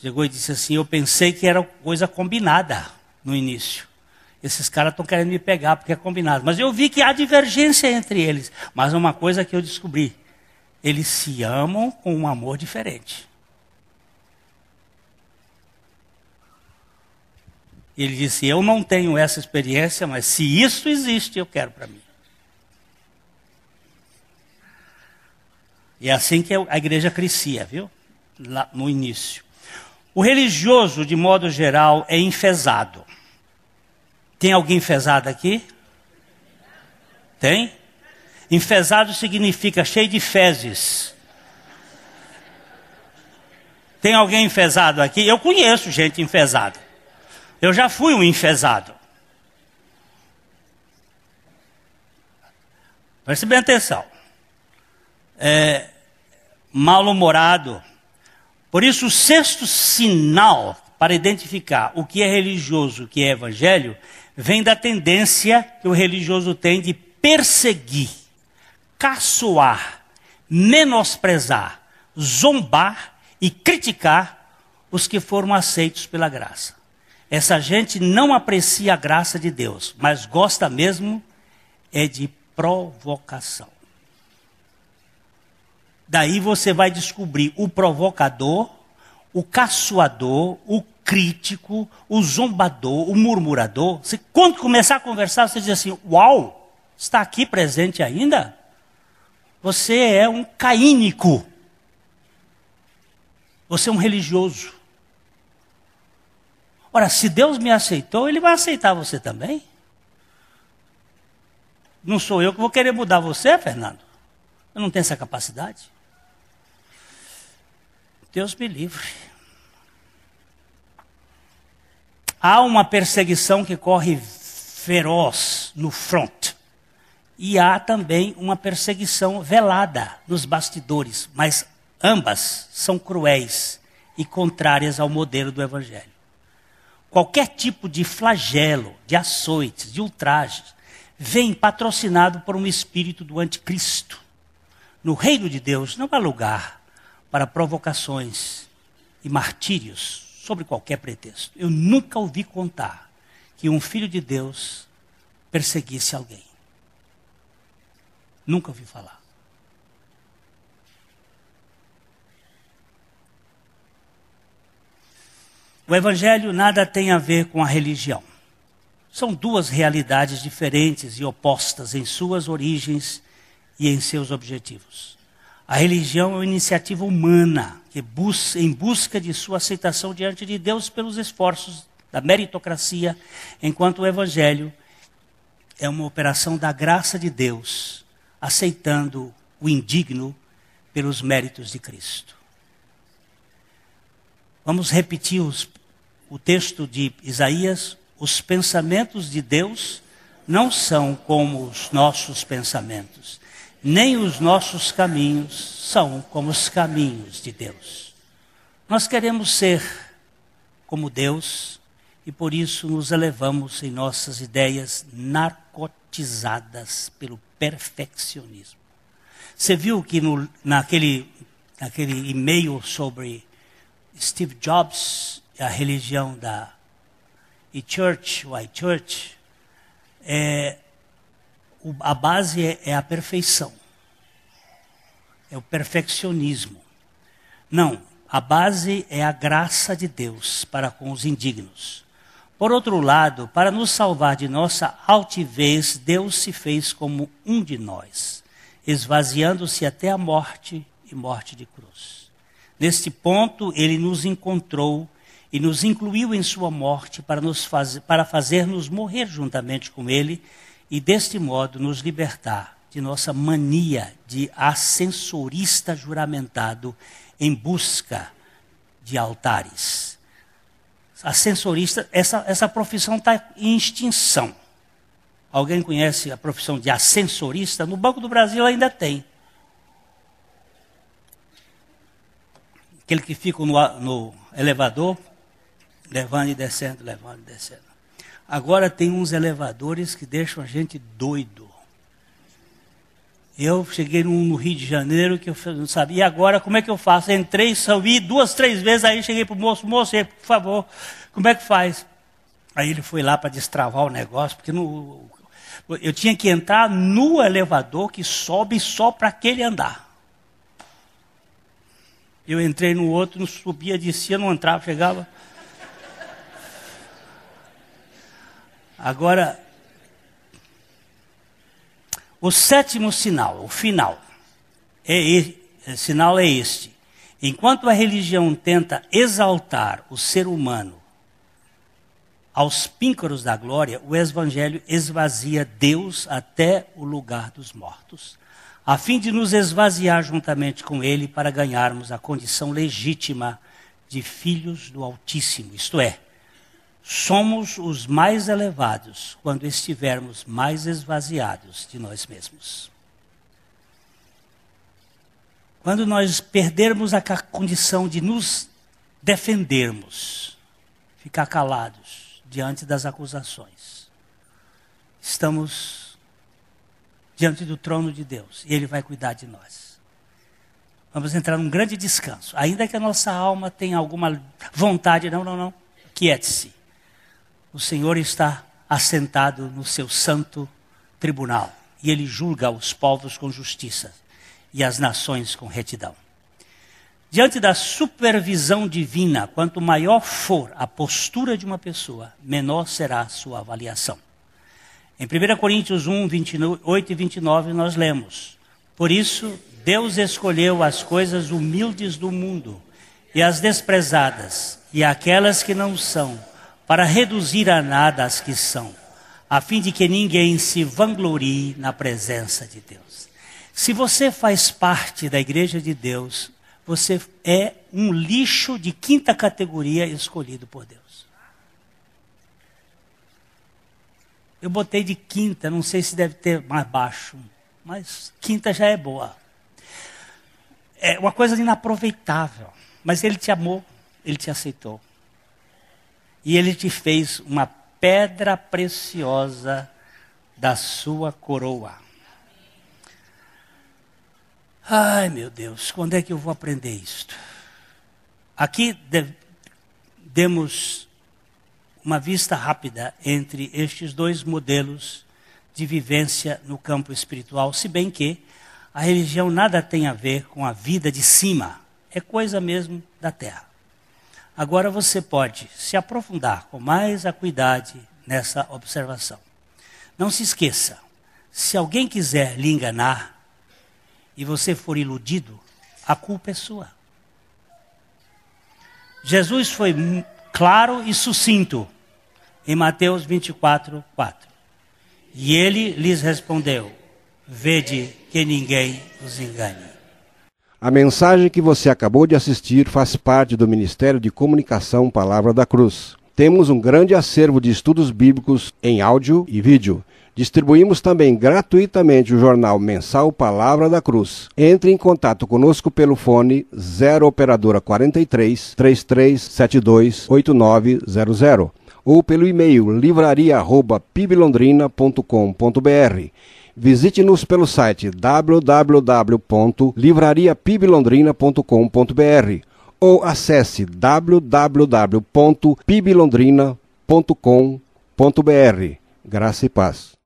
chegou e disse assim: eu pensei que era coisa combinada no início. Esses caras estão querendo me pegar porque é combinado. Mas eu vi que há divergência entre eles. Mas uma coisa que eu descobri: eles se amam com um amor diferente. Ele disse: eu não tenho essa experiência, mas se isso existe, eu quero para mim. E é assim que a igreja crescia, viu? Lá no início. O religioso, de modo geral, é enfesado. Tem alguém enfesado aqui? Tem? Enfesado significa cheio de fezes. Tem alguém enfesado aqui? Eu conheço gente enfesada. Eu já fui um enfesado. Preste bem atenção. Mal-humorado. Por isso, o sexto sinal para identificar o que é religioso, o que é evangelho, vem da tendência que o religioso tem de perseguir, caçoar, menosprezar, zombar e criticar os que foram aceitos pela graça. Essa gente não aprecia a graça de Deus, mas gosta mesmo é de provocação. Daí você vai descobrir o provocador, o caçoador, o crítico, o zombador, o murmurador. Você, quando começar a conversar, você diz assim: uau, está aqui presente ainda? Você é um caínico. Você é um religioso. Ora, se Deus me aceitou, Ele vai aceitar você também. Não sou eu que vou querer mudar você, Fernando. Eu não tenho essa capacidade. Deus me livre. Há uma perseguição que corre feroz no front. E há também uma perseguição velada nos bastidores. Mas ambas são cruéis e contrárias ao modelo do Evangelho. Qualquer tipo de flagelo, de açoites, de ultrajes, vem patrocinado por um espírito do anticristo. No reino de Deus não há lugar para provocações e martírios sobre qualquer pretexto. Eu nunca ouvi contar que um filho de Deus perseguisse alguém. Nunca ouvi falar. O Evangelho nada tem a ver com a religião. São duas realidades diferentes e opostas em suas origens e em seus objetivos. A religião é uma iniciativa humana que em busca de sua aceitação diante de Deus pelos esforços da meritocracia, enquanto o Evangelho é uma operação da graça de Deus, aceitando o indigno pelos méritos de Cristo. Vamos repetir o texto de Isaías, os pensamentos de Deus não são como os nossos pensamentos, nem os nossos caminhos são como os caminhos de Deus. Nós queremos ser como Deus e por isso nos elevamos em nossas ideias narcotizadas pelo perfeccionismo. Você viu que naquele e-mail sobre Steve Jobs, a religião da White Church, a base é a perfeição, é o perfeccionismo. Não, a base é a graça de Deus para com os indignos. Por outro lado, para nos salvar de nossa altivez, Deus se fez como um de nós, esvaziando-se até a morte e morte de cruz. Neste ponto, ele nos encontrou e nos incluiu em sua morte para fazer-nos morrer juntamente com ele e, deste modo, nos libertar de nossa mania de ascensorista juramentado em busca de altares. Ascensorista, essa profissão está em extinção. Alguém conhece a profissão de ascensorista? No Banco do Brasil ainda tem. Aquele que fica no elevador, levando e descendo, levando e descendo. Agora tem uns elevadores que deixam a gente doido. Eu cheguei no Rio de Janeiro que eu não sabia. E agora, como é que eu faço? Entrei, subi 2, 3 vezes, aí cheguei para o moço, por favor, como é que faz? Aí ele foi lá para destravar o negócio, porque eu tinha que entrar no elevador que sobe só para aquele andar. Eu entrei no outro, não subia, descia, não entrava, chegava. Agora, o sétimo sinal, o final, sinal é este. Enquanto a religião tenta exaltar o ser humano aos píncaros da glória, o evangelho esvazia Deus até o lugar dos mortos, a fim de nos esvaziar juntamente com ele para ganharmos a condição legítima de filhos do Altíssimo, isto é, somos os mais elevados quando estivermos mais esvaziados de nós mesmos. Quando nós perdermos a condição de nos defendermos, ficar calados diante das acusações, estamos diante do trono de Deus e Ele vai cuidar de nós. Vamos entrar num grande descanso, ainda que a nossa alma tenha alguma vontade, não, quiete-se. O Senhor está assentado no seu santo tribunal e Ele julga os povos com justiça e as nações com retidão. Diante da supervisão divina, quanto maior for a postura de uma pessoa, menor será a sua avaliação. Em 1 Coríntios 1, 28 e 29 nós lemos: por isso Deus escolheu as coisas humildes do mundo e as desprezadas e aquelas que não são, para reduzir a nada as que são, a fim de que ninguém se vanglorie na presença de Deus. Se você faz parte da igreja de Deus, você é um lixo de 5ª categoria escolhido por Deus. Eu botei de 5ª, não sei se deve ter mais baixo, mas 5ª já é boa. É uma coisa inaproveitável, mas Ele te amou, Ele te aceitou. E Ele te fez uma pedra preciosa da sua coroa. Ai, meu Deus, quando é que eu vou aprender isto? Aqui demos uma vista rápida entre estes dois modelos de vivência no campo espiritual, se bem que a religião nada tem a ver com a vida de cima, é coisa mesmo da terra. Agora você pode se aprofundar com mais acuidade nessa observação. Não se esqueça, se alguém quiser lhe enganar e você for iludido, a culpa é sua. Jesus foi claro e sucinto em Mateus 24, 4. E ele lhes respondeu: vede que ninguém os engane. A mensagem que você acabou de assistir faz parte do Ministério de Comunicação Palavra da Cruz. Temos um grande acervo de estudos bíblicos em áudio e vídeo. Distribuímos também gratuitamente o jornal mensal Palavra da Cruz. Entre em contato conosco pelo fone 0 operadora 43 3372 8900 ou pelo e-mail livraria@piblondrina.com.br. Visite-nos pelo site www.livrariapiblondrina.com.br ou acesse www.piblondrina.com.br. Graça e paz.